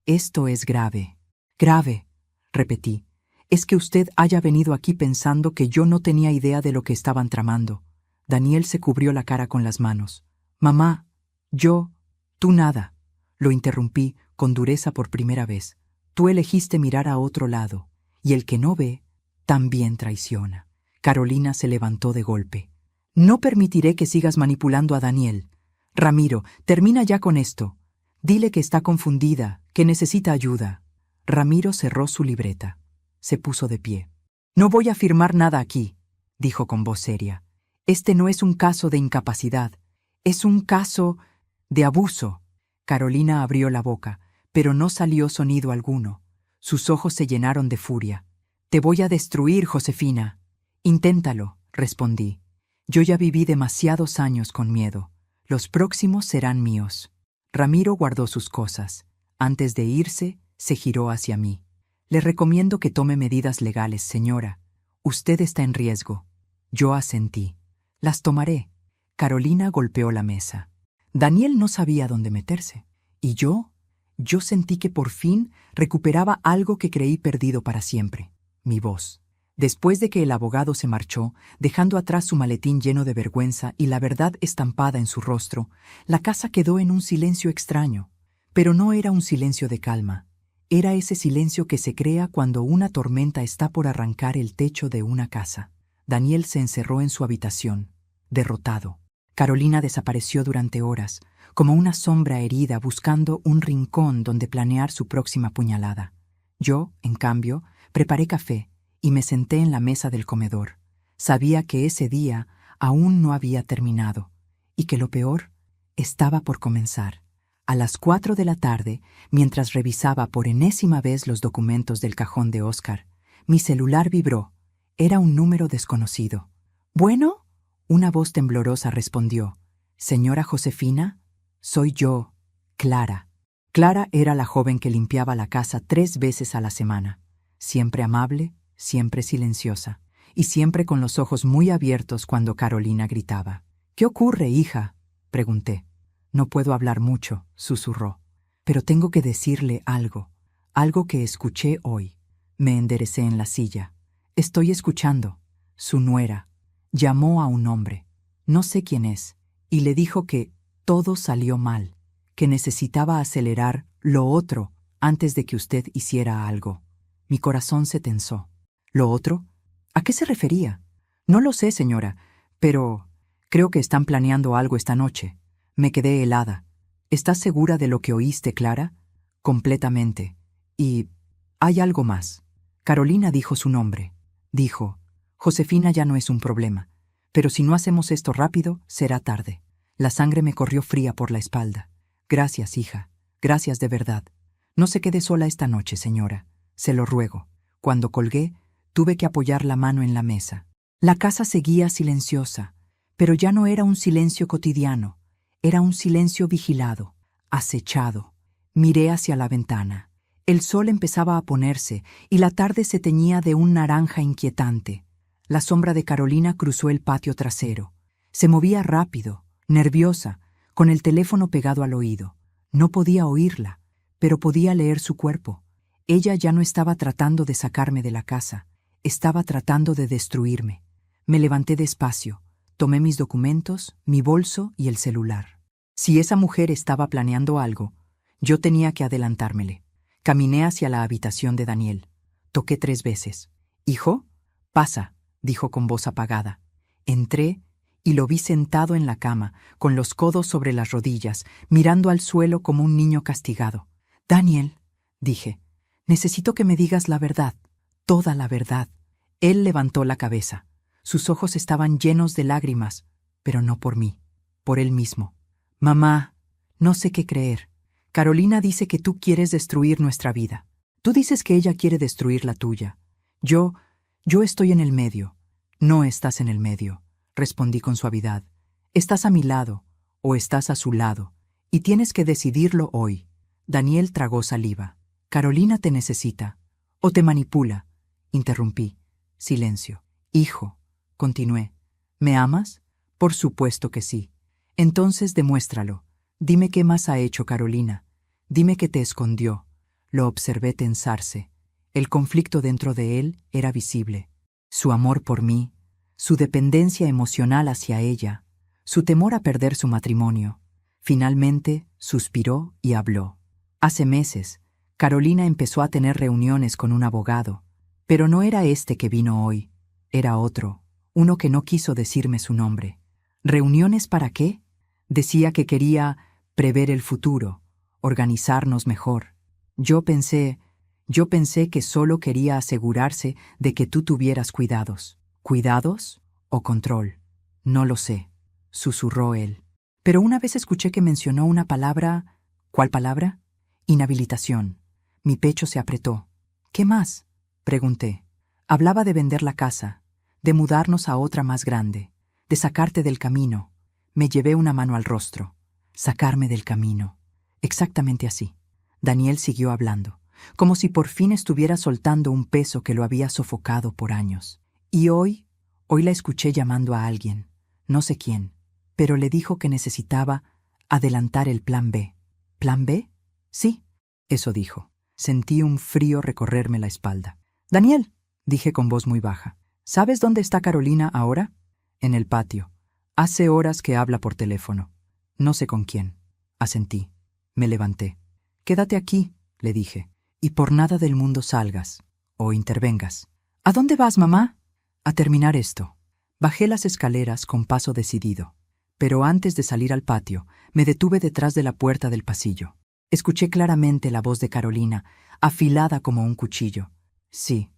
es grave. Grave, repetí. Es que usted haya venido aquí pensando que yo no tenía idea de lo que estaban tramando. Daniel se cubrió la cara con las manos. Mamá, tú nada. Lo interrumpí con dureza por primera vez. Tú elegiste mirar a otro lado, y el que no ve, también traiciona. Carolina se levantó de golpe. No permitiré que sigas manipulando a Daniel. Ramiro, termina ya con esto. Dile que está confundida, que necesita ayuda. Ramiro cerró su libreta. Se puso de pie. No voy a firmar nada aquí, dijo con voz seria. Este no es un caso de incapacidad, es un caso de abuso. Carolina abrió la boca, pero no salió sonido alguno. Sus ojos se llenaron de furia. Te voy a destruir, Josefina. Inténtalo, respondí. Yo ya viví demasiados años con miedo. Los próximos serán míos. Ramiro guardó sus cosas. Antes de irse, se giró hacia mí. Le recomiendo que tome medidas legales, señora. Usted está en riesgo. Yo asentí. Las tomaré. Carolina golpeó la mesa. Daniel no sabía dónde meterse. ¿Y yo? Yo sentí que por fin recuperaba algo que creí perdido para siempre. Mi voz. Después de que el abogado se marchó, dejando atrás su maletín lleno de vergüenza y la verdad estampada en su rostro, la casa quedó en un silencio extraño. Pero no era un silencio de calma. Era ese silencio que se crea cuando una tormenta está por arrancar el techo de una casa. Daniel se encerró en su habitación, derrotado. Carolina desapareció durante horas, como una sombra herida buscando un rincón donde planear su próxima puñalada. Yo, en cambio, preparé café y me senté en la mesa del comedor. Sabía que ese día aún no había terminado y que lo peor estaba por comenzar. A las 4 de la tarde, mientras revisaba por enésima vez los documentos del cajón de Oscar, mi celular vibró. Era un número desconocido. «¿Bueno?», una voz temblorosa respondió. «Señora Josefina, soy yo, Clara». Clara era la joven que limpiaba la casa 3 veces a la semana. Siempre amable, siempre silenciosa, y siempre con los ojos muy abiertos cuando Carolina gritaba. «¿Qué ocurre, hija?», pregunté. «No puedo hablar mucho», susurró. «Pero tengo que decirle algo que escuché hoy». Me enderecé en la silla. «Estoy escuchando». Su nuera llamó a un hombre, no sé quién es, y le dijo que todo salió mal, que necesitaba acelerar lo otro antes de que usted hiciera algo. Mi corazón se tensó. ¿Lo otro? ¿A qué se refería? «No lo sé, señora, pero creo que están planeando algo esta noche». Me quedé helada. «¿Estás segura de lo que oíste, Clara?» «Completamente. Y hay algo más». Carolina dijo su nombre. Dijo: «Josefina ya no es un problema, pero si no hacemos esto rápido, será tarde». La sangre me corrió fría por la espalda. «Gracias, hija. Gracias de verdad. No se quede sola esta noche, señora. Se lo ruego». Cuando colgué, tuve que apoyar la mano en la mesa. La casa seguía silenciosa, pero ya no era un silencio cotidiano. Era un silencio vigilado, acechado. Miré hacia la ventana. El sol empezaba a ponerse y la tarde se teñía de un naranja inquietante. La sombra de Carolina cruzó el patio trasero. Se movía rápido, nerviosa, con el teléfono pegado al oído. No podía oírla, pero podía leer su cuerpo. Ella ya no estaba tratando de sacarme de la casa, estaba tratando de destruirme. Me levanté despacio, tomé mis documentos, mi bolso y el celular. Si esa mujer estaba planeando algo, yo tenía que adelantármele. Caminé hacia la habitación de Daniel. Toqué 3 veces. «Hijo, pasa», dijo con voz apagada. Entré y lo vi sentado en la cama, con los codos sobre las rodillas, mirando al suelo como un niño castigado. «Daniel», dije, «necesito que me digas la verdad, toda la verdad». Él levantó la cabeza. Sus ojos estaban llenos de lágrimas, pero no por mí, por él mismo. «Mamá, no sé qué creer. Carolina dice que tú quieres destruir nuestra vida. Tú dices que ella quiere destruir la tuya. Yo estoy en el medio». «No estás en el medio», respondí con suavidad. «Estás a mi lado, o estás a su lado, y tienes que decidirlo hoy». Daniel tragó saliva. «Carolina te necesita, o te manipula», interrumpí. Silencio. «Hijo», continué, «¿me amas? Por supuesto que sí. Entonces demuéstralo. Dime qué más ha hecho Carolina. Dime que te escondió». Lo observé tensarse. El conflicto dentro de él era visible. Su amor por mí, su dependencia emocional hacia ella, su temor a perder su matrimonio. Finalmente, suspiró y habló. Hace meses, Carolina empezó a tener reuniones con un abogado, pero no era este que vino hoy. Era otro, uno que no quiso decirme su nombre. ¿Reuniones para qué? Decía que quería prever el futuro, organizarnos mejor. Yo pensé que solo quería asegurarse de que tú tuvieras cuidados. ¿Cuidados o control? No lo sé, susurró él. Pero una vez escuché que mencionó una palabra. ¿Cuál palabra? Inhabilitación. Mi pecho se apretó. ¿Qué más?, pregunté. Hablaba de vender la casa, de mudarnos a otra más grande, de sacarte del camino. Me llevé una mano al rostro. Sacarme del camino. Exactamente así. Daniel siguió hablando, como si por fin estuviera soltando un peso que lo había sofocado por años. Y hoy la escuché llamando a alguien, no sé quién, pero le dijo que necesitaba adelantar el plan B. ¿Plan B? Sí, eso dijo. Sentí un frío recorrerme la espalda. «Daniel», dije con voz muy baja. ¿Sabes dónde está Carolina ahora? En el patio. Hace horas que habla por teléfono. No sé con quién. Asentí. Me levanté. Quédate aquí, le dije, y por nada del mundo salgas o intervengas. ¿A dónde vas, mamá? A terminar esto. Bajé las escaleras con paso decidido, pero antes de salir al patio, me detuve detrás de la puerta del pasillo. Escuché claramente la voz de Carolina, afilada como un cuchillo. Sí,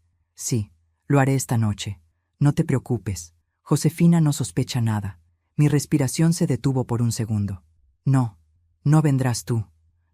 lo haré esta noche. No te preocupes. Josefina no sospecha nada. Mi respiración se detuvo por un segundo. No vendrás tú.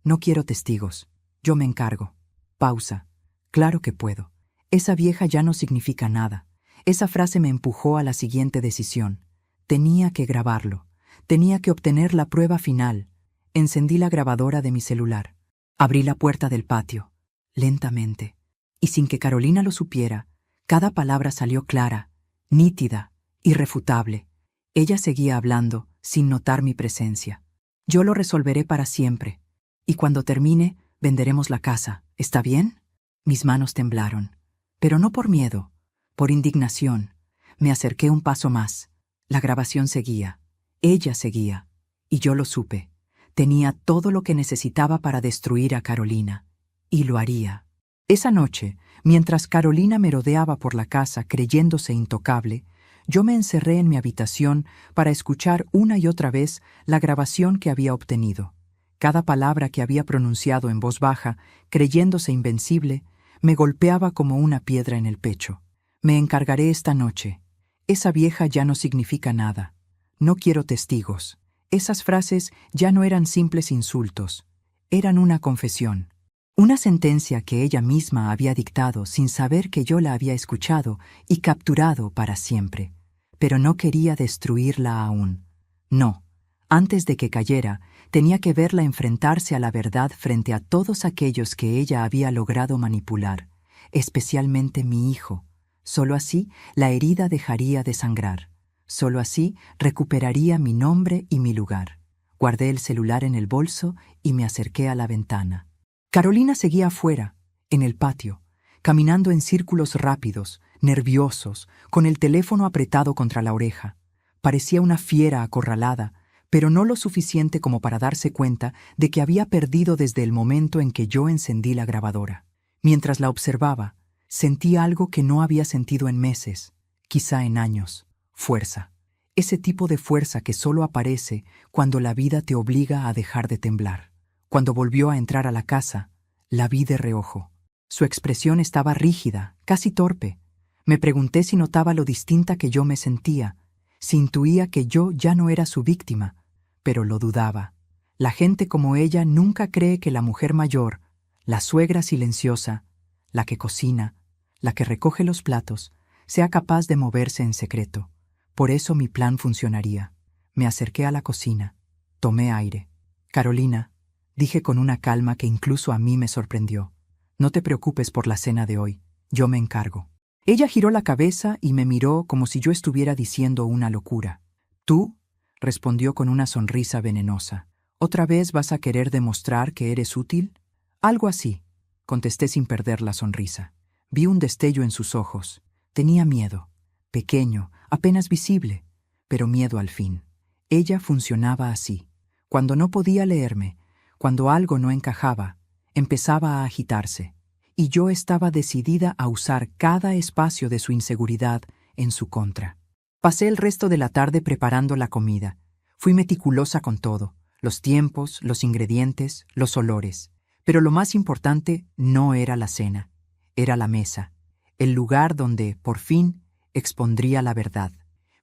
No quiero testigos. Yo me encargo. Pausa. Claro que puedo. Esa vieja ya no significa nada. Esa frase me empujó a la siguiente decisión. Tenía que grabarlo. Tenía que obtener la prueba final. Encendí la grabadora de mi celular. Abrí la puerta del patio, lentamente, y sin que Carolina lo supiera, cada palabra salió clara, nítida, irrefutable. Ella seguía hablando, sin notar mi presencia. Yo lo resolveré para siempre, y cuando termine, venderemos la casa. ¿Está bien? Mis manos temblaron, pero no por miedo, por indignación. Me acerqué un paso más. La grabación seguía. Ella seguía, y yo lo supe. Tenía todo lo que necesitaba para destruir a Carolina, y lo haría. Esa noche, mientras Carolina merodeaba por la casa creyéndose intocable, yo me encerré en mi habitación para escuchar una y otra vez la grabación que había obtenido. Cada palabra que había pronunciado en voz baja, creyéndose invencible, me golpeaba como una piedra en el pecho. Me encargaré esta noche. Esa vieja ya no significa nada. No quiero testigos. Esas frases ya no eran simples insultos, eran una confesión. Una sentencia que ella misma había dictado sin saber que yo la había escuchado y capturado para siempre. Pero no quería destruirla aún. No, antes de que cayera, tenía que verla enfrentarse a la verdad frente a todos aquellos que ella había logrado manipular, especialmente mi hijo. Solo así la herida dejaría de sangrar. Solo así recuperaría mi nombre y mi lugar. Guardé el celular en el bolso y me acerqué a la ventana. Carolina seguía afuera, en el patio, caminando en círculos rápidos, nerviosos, con el teléfono apretado contra la oreja. Parecía una fiera acorralada, pero no lo suficiente como para darse cuenta de que había perdido desde el momento en que yo encendí la grabadora. Mientras la observaba, sentí algo que no había sentido en meses, quizá en años. Fuerza. Ese tipo de fuerza que solo aparece cuando la vida te obliga a dejar de temblar. Cuando volvió a entrar a la casa, la vi de reojo. Su expresión estaba rígida, casi torpe. Me pregunté si notaba lo distinta que yo me sentía, si intuía que yo ya no era su víctima, pero lo dudaba. La gente como ella nunca cree que la mujer mayor, la suegra silenciosa, la que cocina, la que recoge los platos, sea capaz de moverse en secreto. Por eso mi plan funcionaría. Me acerqué a la cocina. Tomé aire. Carolina, dije con una calma que incluso a mí me sorprendió. No te preocupes por la cena de hoy. Yo me encargo. Ella giró la cabeza y me miró como si yo estuviera diciendo una locura. ¿Tú? Respondió con una sonrisa venenosa. ¿Otra vez vas a querer demostrar que eres útil? Algo así, contesté sin perder la sonrisa. Vi un destello en sus ojos. Tenía miedo. Pequeño, apenas visible, pero miedo al fin. Ella funcionaba así. Cuando no podía leerme, cuando algo no encajaba, empezaba a agitarse, y yo estaba decidida a usar cada espacio de su inseguridad en su contra. Pasé el resto de la tarde preparando la comida. Fui meticulosa con todo, los tiempos, los ingredientes, los olores. Pero lo más importante no era la cena, era la mesa, el lugar donde, por fin, expondría la verdad.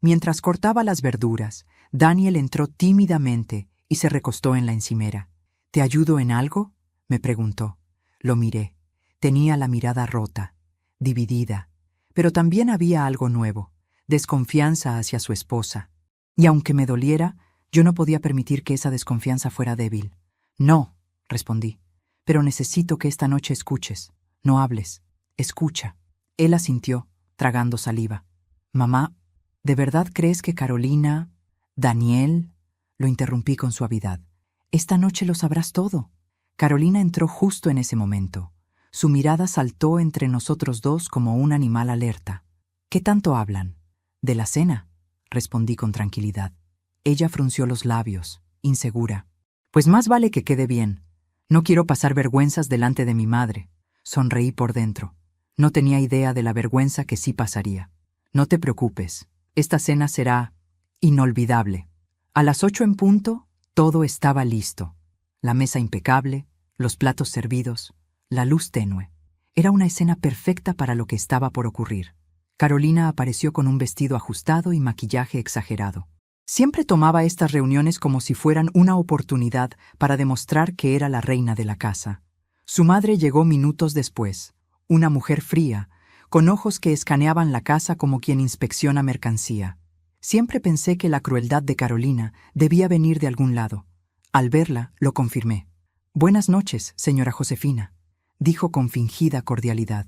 Mientras cortaba las verduras, Daniel entró tímidamente y se recostó en la encimera. ¿Te ayudo en algo?, me preguntó. Lo miré. Tenía la mirada rota, dividida, pero también había algo nuevo, desconfianza hacia su esposa. Y aunque me doliera, yo no podía permitir que esa desconfianza fuera débil. No, respondí, pero necesito que esta noche escuches. No hables. Escucha. Él asintió, tragando saliva. Mamá, ¿de verdad crees que Carolina, Daniel? Lo interrumpí con suavidad. Esta noche lo sabrás todo. Carolina entró justo en ese momento. Su mirada saltó entre nosotros dos como un animal alerta. ¿Qué tanto hablan? De la cena, respondí con tranquilidad. Ella frunció los labios, insegura. Pues más vale que quede bien. No quiero pasar vergüenzas delante de mi madre. Sonreí por dentro. No tenía idea de la vergüenza que sí pasaría. No te preocupes. Esta cena será inolvidable. A las 8 en punto, todo estaba listo. La mesa impecable, los platos servidos, la luz tenue. Era una escena perfecta para lo que estaba por ocurrir. Carolina apareció con un vestido ajustado y maquillaje exagerado. Siempre tomaba estas reuniones como si fueran una oportunidad para demostrar que era la reina de la casa. Su madre llegó minutos después, una mujer fría, con ojos que escaneaban la casa como quien inspecciona mercancía. Siempre pensé que la crueldad de Carolina debía venir de algún lado. Al verla, lo confirmé. «Buenas noches, señora Josefina», dijo con fingida cordialidad.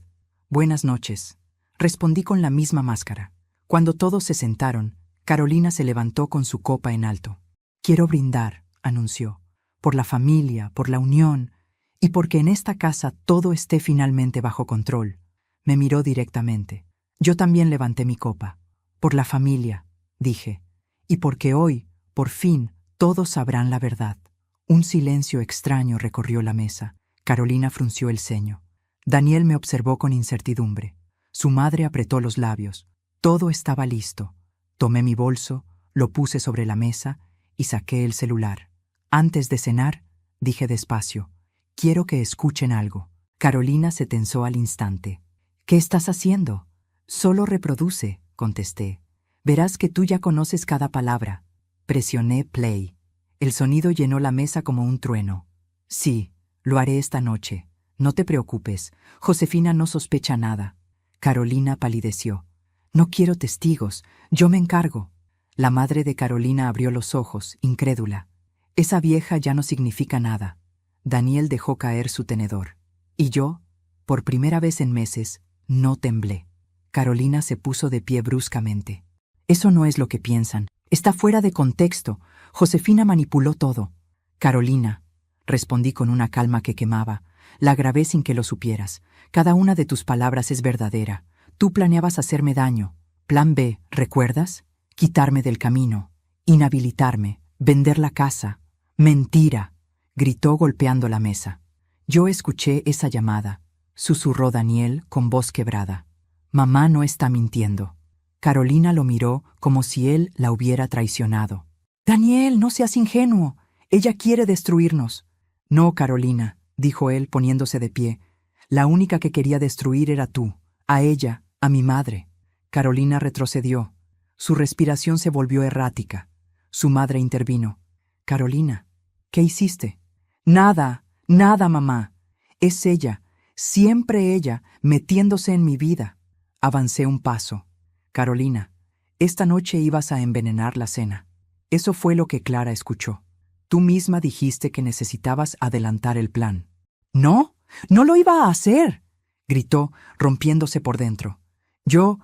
«Buenas noches», respondí con la misma máscara. Cuando todos se sentaron, Carolina se levantó con su copa en alto. «Quiero brindar», anunció, «por la familia, por la unión, y porque en esta casa todo esté finalmente bajo control». Me miró directamente. Yo también levanté mi copa. «Por la familia», dije, «y porque hoy, por fin, todos sabrán la verdad». Un silencio extraño recorrió la mesa. Carolina frunció el ceño. Daniel me observó con incertidumbre. Su madre apretó los labios. Todo estaba listo. Tomé mi bolso, lo puse sobre la mesa y saqué el celular. «Antes de cenar», dije despacio, «quiero que escuchen algo». Carolina se tensó al instante. «¿Qué estás haciendo?» «Solo reproduce», contesté. «Verás que tú ya conoces cada palabra». Presioné play. El sonido llenó la mesa como un trueno. «Sí, lo haré esta noche. No te preocupes. Josefina no sospecha nada». Carolina palideció. «No quiero testigos. Yo me encargo». La madre de Carolina abrió los ojos, incrédula. «Esa vieja ya no significa nada». Daniel dejó caer su tenedor. Y yo, por primera vez en meses, no temblé. Carolina se puso de pie bruscamente. «Eso no es lo que piensan. Está fuera de contexto. Josefina manipuló todo». «Carolina», respondí con una calma que quemaba, «la grabé sin que lo supieras. Cada una de tus palabras es verdadera. Tú planeabas hacerme daño. Plan B, ¿recuerdas? Quitarme del camino, inhabilitarme, vender la casa. Mentira», gritó golpeando la mesa. Yo escuché esa llamada, susurró Daniel con voz quebrada. «Mamá no está mintiendo». Carolina lo miró como si él la hubiera traicionado. «Daniel, no seas ingenuo. Ella quiere destruirnos». «No, Carolina», dijo él poniéndose de pie. «La única que quería destruir era tú, a ella, a mi madre». Carolina retrocedió. Su respiración se volvió errática. Su madre intervino. «Carolina, ¿qué hiciste?» «Nada, nada, mamá. Es ella, siempre ella, metiéndose en mi vida». Avancé un paso. «Carolina, esta noche ibas a envenenar la cena». Eso fue lo que Clara escuchó. «Tú misma dijiste que necesitabas adelantar el plan». «No, no lo iba a hacer», gritó, rompiéndose por dentro. Yo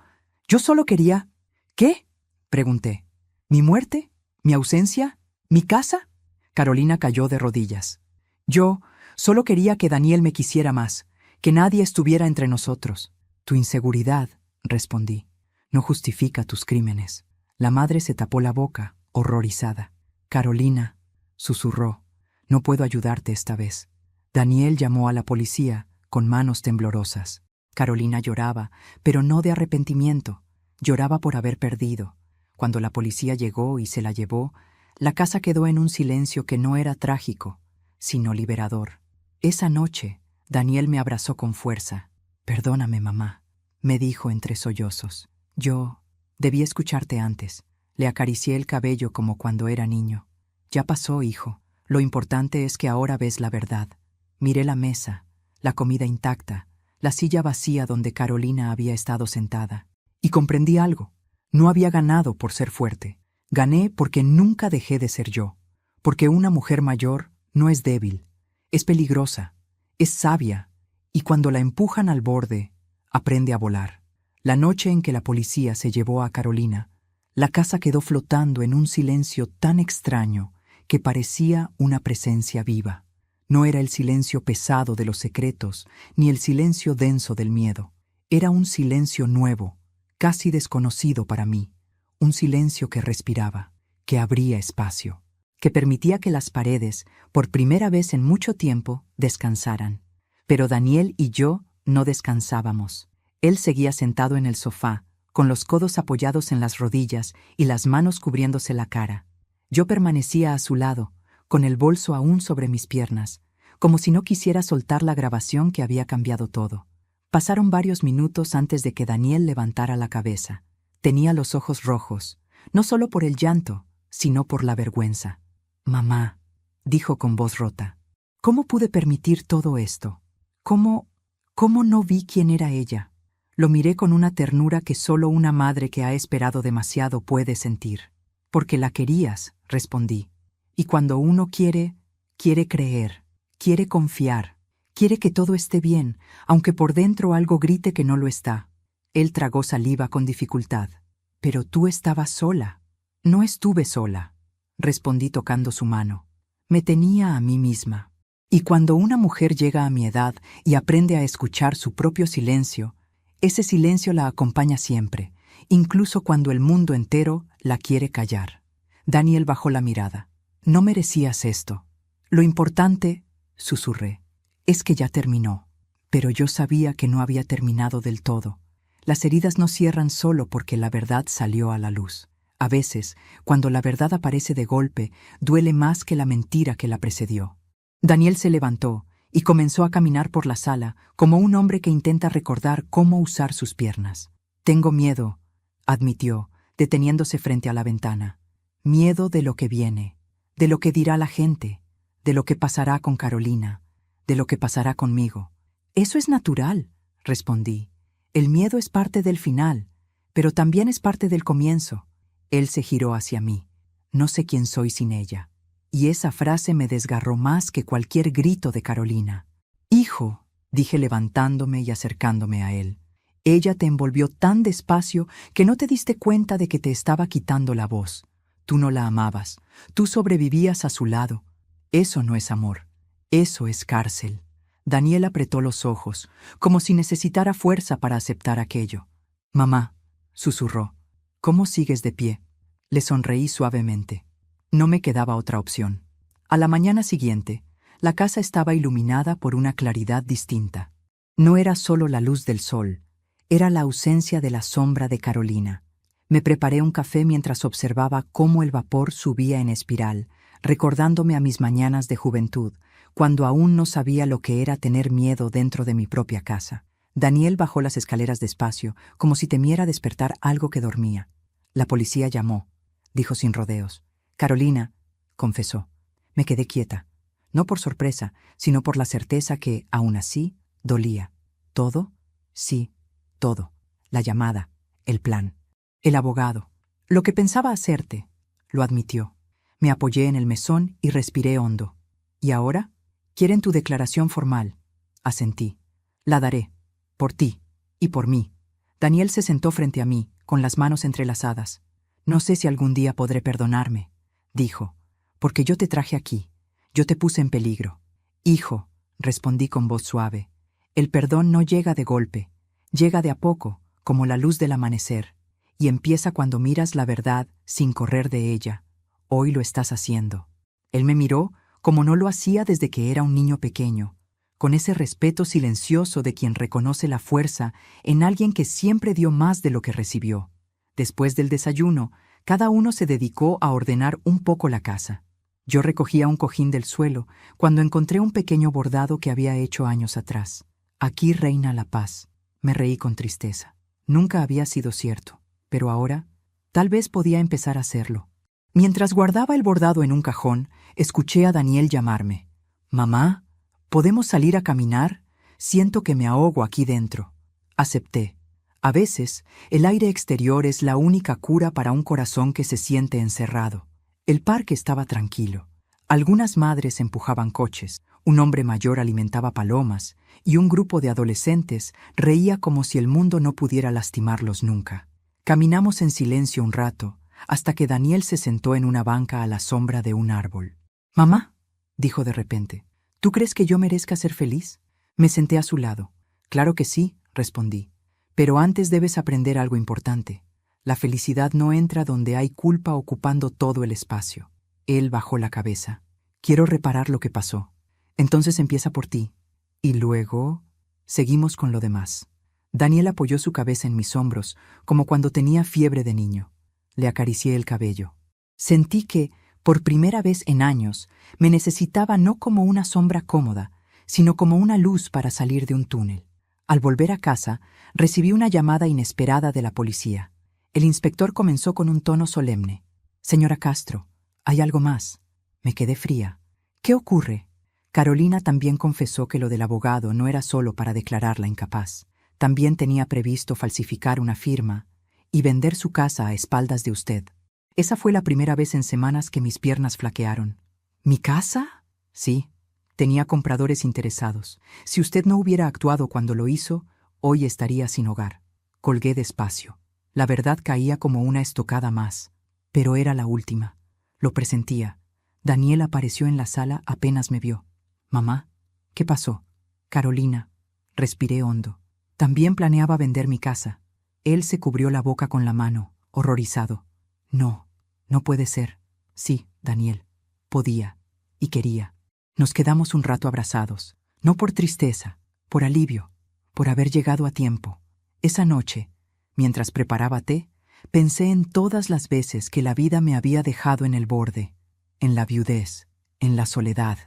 solo quería... ¿Qué?», pregunté. «¿Mi muerte? ¿Mi ausencia? ¿Mi casa?». Carolina cayó de rodillas. «Yo solo quería que Daniel me quisiera más, que nadie estuviera entre nosotros». «Tu inseguridad», respondí, «no justifica tus crímenes». La madre se tapó la boca, horrorizada. «Carolina», susurró, «no puedo ayudarte esta vez». Daniel llamó a la policía, con manos temblorosas. Carolina lloraba, pero no de arrepentimiento. Lloraba por haber perdido. Cuando la policía llegó y se la llevó, la casa quedó en un silencio que no era trágico, sino liberador. Esa noche, Daniel me abrazó con fuerza. «Perdóname, mamá», me dijo entre sollozos. «Yo debí escucharte antes». Le acaricié el cabello como cuando era niño. «Ya pasó, hijo. Lo importante es que ahora ves la verdad». Miré la mesa, la comida intacta, la silla vacía donde Carolina había estado sentada. Y comprendí algo. No había ganado por ser fuerte. Gané porque nunca dejé de ser yo. Porque una mujer mayor no es débil, es peligrosa, es sabia, y cuando la empujan al borde, aprende a volar. La noche en que la policía se llevó a Carolina, la casa quedó flotando en un silencio tan extraño que parecía una presencia viva. No era el silencio pesado de los secretos, ni el silencio denso del miedo. Era un silencio nuevo, casi desconocido para mí. Un silencio que respiraba, que abría espacio, que permitía que las paredes, por primera vez en mucho tiempo, descansaran. Pero Daniel y yo no descansábamos. Él seguía sentado en el sofá, con los codos apoyados en las rodillas y las manos cubriéndose la cara. Yo permanecía a su lado, con el bolso aún sobre mis piernas, como si no quisiera soltar la grabación que había cambiado todo. Pasaron varios minutos antes de que Daniel levantara la cabeza. Tenía los ojos rojos, no solo por el llanto, sino por la vergüenza. «Mamá», dijo con voz rota, «¿cómo pude permitir todo esto? ¿Cómo no vi quién era ella?» Lo miré con una ternura que solo una madre que ha esperado demasiado puede sentir. «Porque la querías», respondí. «Y cuando uno quiere creer, quiere confiar, quiere que todo esté bien, aunque por dentro algo grite que no lo está». Él tragó saliva con dificultad. «Pero tú estabas sola». «No estuve sola», respondí tocando su mano. «Me tenía a mí misma». Y cuando una mujer llega a mi edad y aprende a escuchar su propio silencio, ese silencio la acompaña siempre, incluso cuando el mundo entero la quiere callar. Daniel bajó la mirada. «No merecías esto. Lo importante», susurré, «es que ya terminó». Pero yo sabía que no había terminado del todo. Las heridas no cierran solo porque la verdad salió a la luz. A veces, cuando la verdad aparece de golpe, duele más que la mentira que la precedió. Daniel se levantó y comenzó a caminar por la sala como un hombre que intenta recordar cómo usar sus piernas. «Tengo miedo», admitió, deteniéndose frente a la ventana. «Miedo de lo que viene, de lo que dirá la gente, de lo que pasará con Carolina, de lo que pasará conmigo». «Eso es natural», respondí. «El miedo es parte del final, pero también es parte del comienzo». Él se giró hacia mí. «No sé quién soy sin ella». Y esa frase me desgarró más que cualquier grito de Carolina. «Hijo», dije levantándome y acercándome a él. «Ella te envolvió tan despacio que no te diste cuenta de que te estaba quitando la voz. Tú no la amabas, tú sobrevivías a su lado. Eso no es amor, eso es cárcel». Daniel apretó los ojos, como si necesitara fuerza para aceptar aquello. «Mamá», susurró, «¿cómo sigues de pie?» Le sonreí suavemente. No me quedaba otra opción. A la mañana siguiente, la casa estaba iluminada por una claridad distinta. No era solo la luz del sol, era la ausencia de la sombra de Carolina. Me preparé un café mientras observaba cómo el vapor subía en espiral, recordándome a mis mañanas de juventud, cuando aún no sabía lo que era tener miedo dentro de mi propia casa. Daniel bajó las escaleras despacio, como si temiera despertar algo que dormía. «La policía llamó», dijo sin rodeos. «Carolina», confesó. Me quedé quieta, no por sorpresa, sino por la certeza que, aún así, dolía. ¿Todo? Sí, todo. La llamada, el plan, el abogado. «Lo que pensaba hacerte», lo admitió. Me apoyé en el mesón y respiré hondo. «¿Y ahora?» «Quieren tu declaración formal», asentí. «La daré, por ti y por mí». Daniel se sentó frente a mí, con las manos entrelazadas. «No sé si algún día podré perdonarme», dijo, «porque yo te traje aquí, yo te puse en peligro». «Hijo», respondí con voz suave, «el perdón no llega de golpe, llega de a poco, como la luz del amanecer, y empieza cuando miras la verdad sin correr de ella. Hoy lo estás haciendo». Él me miró como no lo hacía desde que era un niño pequeño, con ese respeto silencioso de quien reconoce la fuerza en alguien que siempre dio más de lo que recibió. Después del desayuno, cada uno se dedicó a ordenar un poco la casa. Yo recogía un cojín del suelo cuando encontré un pequeño bordado que había hecho años atrás. «Aquí reina la paz». Me reí con tristeza. Nunca había sido cierto, pero ahora, tal vez podía empezar a hacerlo. Mientras guardaba el bordado en un cajón, escuché a Daniel llamarme. «Mamá, ¿podemos salir a caminar? Siento que me ahogo aquí dentro». Acepté. A veces, el aire exterior es la única cura para un corazón que se siente encerrado. El parque estaba tranquilo. Algunas madres empujaban coches, un hombre mayor alimentaba palomas y un grupo de adolescentes reía como si el mundo no pudiera lastimarlos nunca. Caminamos en silencio un rato, hasta que Daniel se sentó en una banca a la sombra de un árbol. «Mamá», dijo de repente, ¿Tú crees que yo merezca ser feliz? Me senté a su lado. Claro que sí, respondí. Pero antes debes aprender algo importante. La felicidad no entra donde hay culpa ocupando todo el espacio. Él bajó la cabeza. Quiero reparar lo que pasó. Entonces empieza por ti. Y luego seguimos con lo demás. Daniel apoyó su cabeza en mis hombros, como cuando tenía fiebre de niño. Le acaricié el cabello. Sentí que, por primera vez en años, me necesitaba no como una sombra cómoda, sino como una luz para salir de un túnel. Al volver a casa, recibí una llamada inesperada de la policía. El inspector comenzó con un tono solemne. «Señora Castro, hay algo más». Me quedé fría. «¿Qué ocurre?» Carolina también confesó que lo del abogado no era solo para declararla incapaz. También tenía previsto falsificar una firma y vender su casa a espaldas de usted. Esa fue la primera vez en semanas que mis piernas flaquearon. ¿Mi casa? Sí. Tenía compradores interesados. Si usted no hubiera actuado cuando lo hizo, hoy estaría sin hogar. Colgué despacio. La verdad caía como una estocada más. Pero era la última. Lo presentía. Daniel apareció en la sala apenas me vio. «Mamá, ¿qué pasó?» «Carolina». Respiré hondo. También planeaba vender mi casa. Él se cubrió la boca con la mano, horrorizado. «No, no puede ser». «Sí, Daniel. Podía. Y quería». Nos quedamos un rato abrazados. No por tristeza, por alivio, por haber llegado a tiempo. Esa noche, mientras preparaba té, pensé en todas las veces que la vida me había dejado en el borde, en la viudez, en la soledad,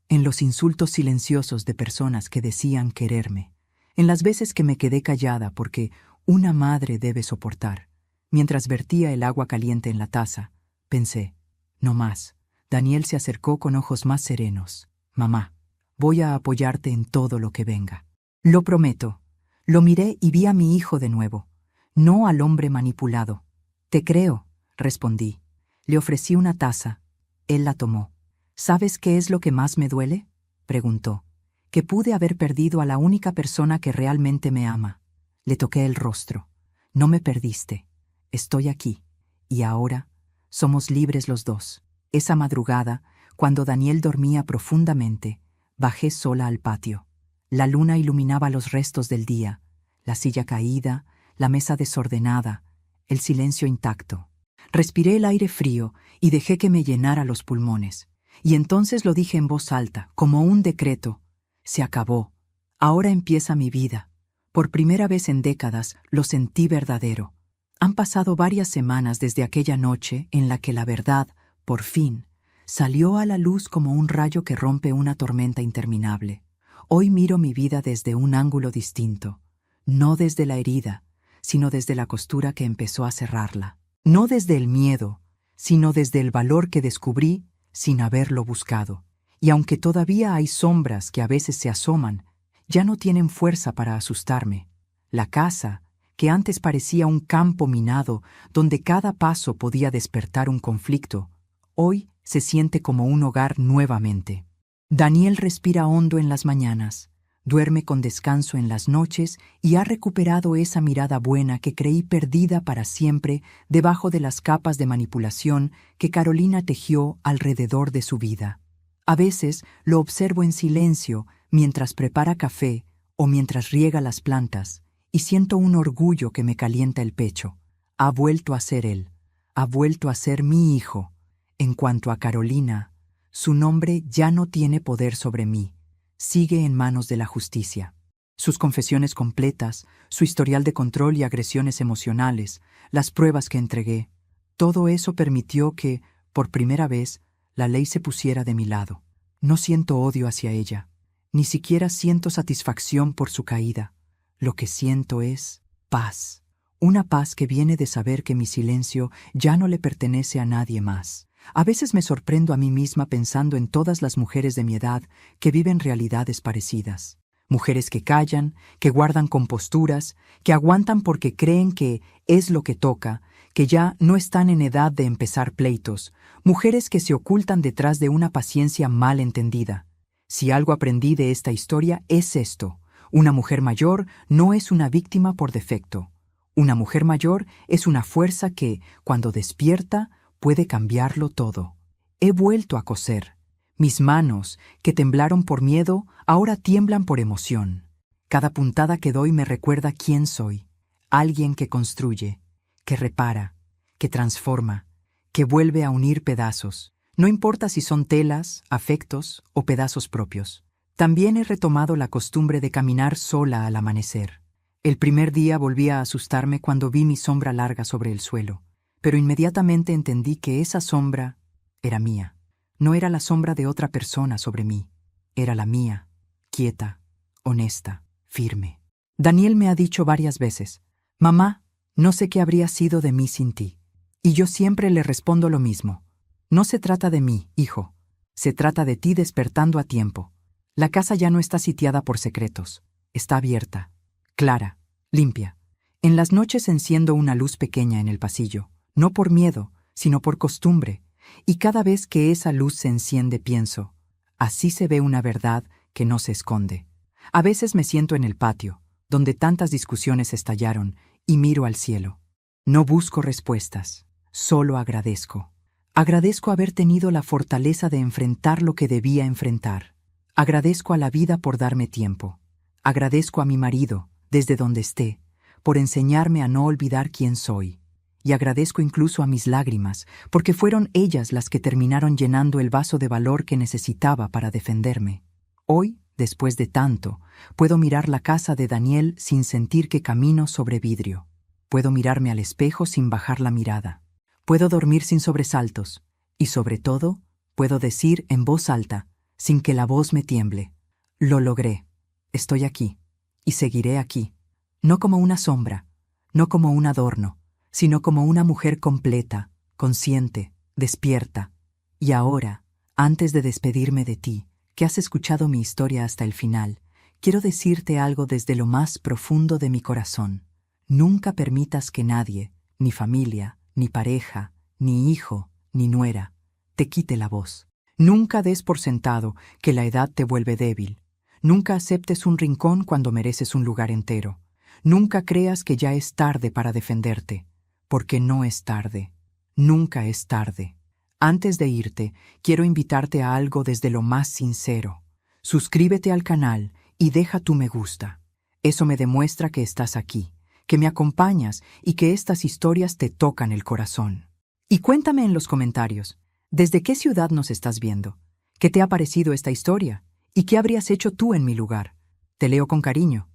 en los insultos silenciosos de personas que decían quererme, en las veces que me quedé callada porque una madre debe soportar. Mientras vertía el agua caliente en la taza, pensé, no más. Daniel se acercó con ojos más serenos. «Mamá, voy a apoyarte en todo lo que venga». «Lo prometo». Lo miré y vi a mi hijo de nuevo, no al hombre manipulado. «Te creo», respondí. Le ofrecí una taza. Él la tomó. «¿Sabes qué es lo que más me duele?», preguntó. «Que pude haber perdido a la única persona que realmente me ama». Le toqué el rostro. «No me perdiste. Estoy aquí. Y ahora somos libres los dos». Esa madrugada, cuando Daniel dormía profundamente, bajé sola al patio. La luna iluminaba los restos del día, la silla caída, la mesa desordenada, el silencio intacto. Respiré el aire frío y dejé que me llenara los pulmones. Y entonces lo dije en voz alta, como un decreto. Se acabó. Ahora empieza mi vida. Por primera vez en décadas lo sentí verdadero. Han pasado varias semanas desde aquella noche en la que la verdad, por fin, salió a la luz como un rayo que rompe una tormenta interminable. Hoy miro mi vida desde un ángulo distinto, no desde la herida, sino desde la costura que empezó a cerrarla. No desde el miedo, sino desde el valor que descubrí sin haberlo buscado. Y aunque todavía hay sombras que a veces se asoman, ya no tienen fuerza para asustarme. La casa, que antes parecía un campo minado donde cada paso podía despertar un conflicto, hoy se siente como un hogar nuevamente. Daniel respira hondo en las mañanas, duerme con descanso en las noches y ha recuperado esa mirada buena que creí perdida para siempre debajo de las capas de manipulación que Carolina tejió alrededor de su vida. A veces lo observo en silencio mientras prepara café o mientras riega las plantas y siento un orgullo que me calienta el pecho. Ha vuelto a ser él, ha vuelto a ser mi hijo. En cuanto a Carolina, su nombre ya no tiene poder sobre mí, sigue en manos de la justicia. Sus confesiones completas, su historial de control y agresiones emocionales, las pruebas que entregué, todo eso permitió que, por primera vez, la ley se pusiera de mi lado. No siento odio hacia ella, ni siquiera siento satisfacción por su caída. Lo que siento es paz, una paz que viene de saber que mi silencio ya no le pertenece a nadie más. A veces me sorprendo a mí misma pensando en todas las mujeres de mi edad que viven realidades parecidas. Mujeres que callan, que guardan composturas, que aguantan porque creen que es lo que toca, que ya no están en edad de empezar pleitos. Mujeres que se ocultan detrás de una paciencia mal entendida. Si algo aprendí de esta historia es esto: una mujer mayor no es una víctima por defecto. Una mujer mayor es una fuerza que, cuando despierta, puede cambiarlo todo. He vuelto a coser. Mis manos, que temblaron por miedo, ahora tiemblan por emoción. Cada puntada que doy me recuerda quién soy. Alguien que construye, que repara, que transforma, que vuelve a unir pedazos. No importa si son telas, afectos o pedazos propios. También he retomado la costumbre de caminar sola al amanecer. El primer día volví a asustarme cuando vi mi sombra larga sobre el suelo, pero inmediatamente entendí que esa sombra era mía. No era la sombra de otra persona sobre mí, era la mía, quieta, honesta, firme. Daniel me ha dicho varias veces: «Mamá, no sé qué habría sido de mí sin ti». Y yo siempre le respondo lo mismo: «No se trata de mí, hijo, se trata de ti despertando a tiempo». La casa ya no está sitiada por secretos, está abierta, clara, limpia. En las noches enciendo una luz pequeña en el pasillo, no por miedo, sino por costumbre, y cada vez que esa luz se enciende pienso: así se ve una verdad que no se esconde. A veces me siento en el patio, donde tantas discusiones estallaron, y miro al cielo. No busco respuestas, solo agradezco. Agradezco haber tenido la fortaleza de enfrentar lo que debía enfrentar. Agradezco a la vida por darme tiempo. Agradezco a mi marido, desde donde esté, por enseñarme a no olvidar quién soy. Y agradezco incluso a mis lágrimas, porque fueron ellas las que terminaron llenando el vaso de valor que necesitaba para defenderme. Hoy, después de tanto, puedo mirar la casa de Daniel sin sentir que camino sobre vidrio. Puedo mirarme al espejo sin bajar la mirada. Puedo dormir sin sobresaltos. Y sobre todo, puedo decir en voz alta, sin que la voz me tiemble: lo logré. Estoy aquí. Y seguiré aquí. No como una sombra, no como un adorno, sino como una mujer completa, consciente, despierta. Y ahora, antes de despedirme de ti, que has escuchado mi historia hasta el final, quiero decirte algo desde lo más profundo de mi corazón. Nunca permitas que nadie, ni familia, ni pareja, ni hijo, ni nuera, te quite la voz. Nunca des por sentado que la edad te vuelve débil. Nunca aceptes un rincón cuando mereces un lugar entero. Nunca creas que ya es tarde para defenderte, porque no es tarde. Nunca es tarde. Antes de irte, quiero invitarte a algo desde lo más sincero. Suscríbete al canal y deja tu me gusta. Eso me demuestra que estás aquí, que me acompañas y que estas historias te tocan el corazón. Y cuéntame en los comentarios, ¿desde qué ciudad nos estás viendo? ¿Qué te ha parecido esta historia? ¿Y qué habrías hecho tú en mi lugar? Te leo con cariño.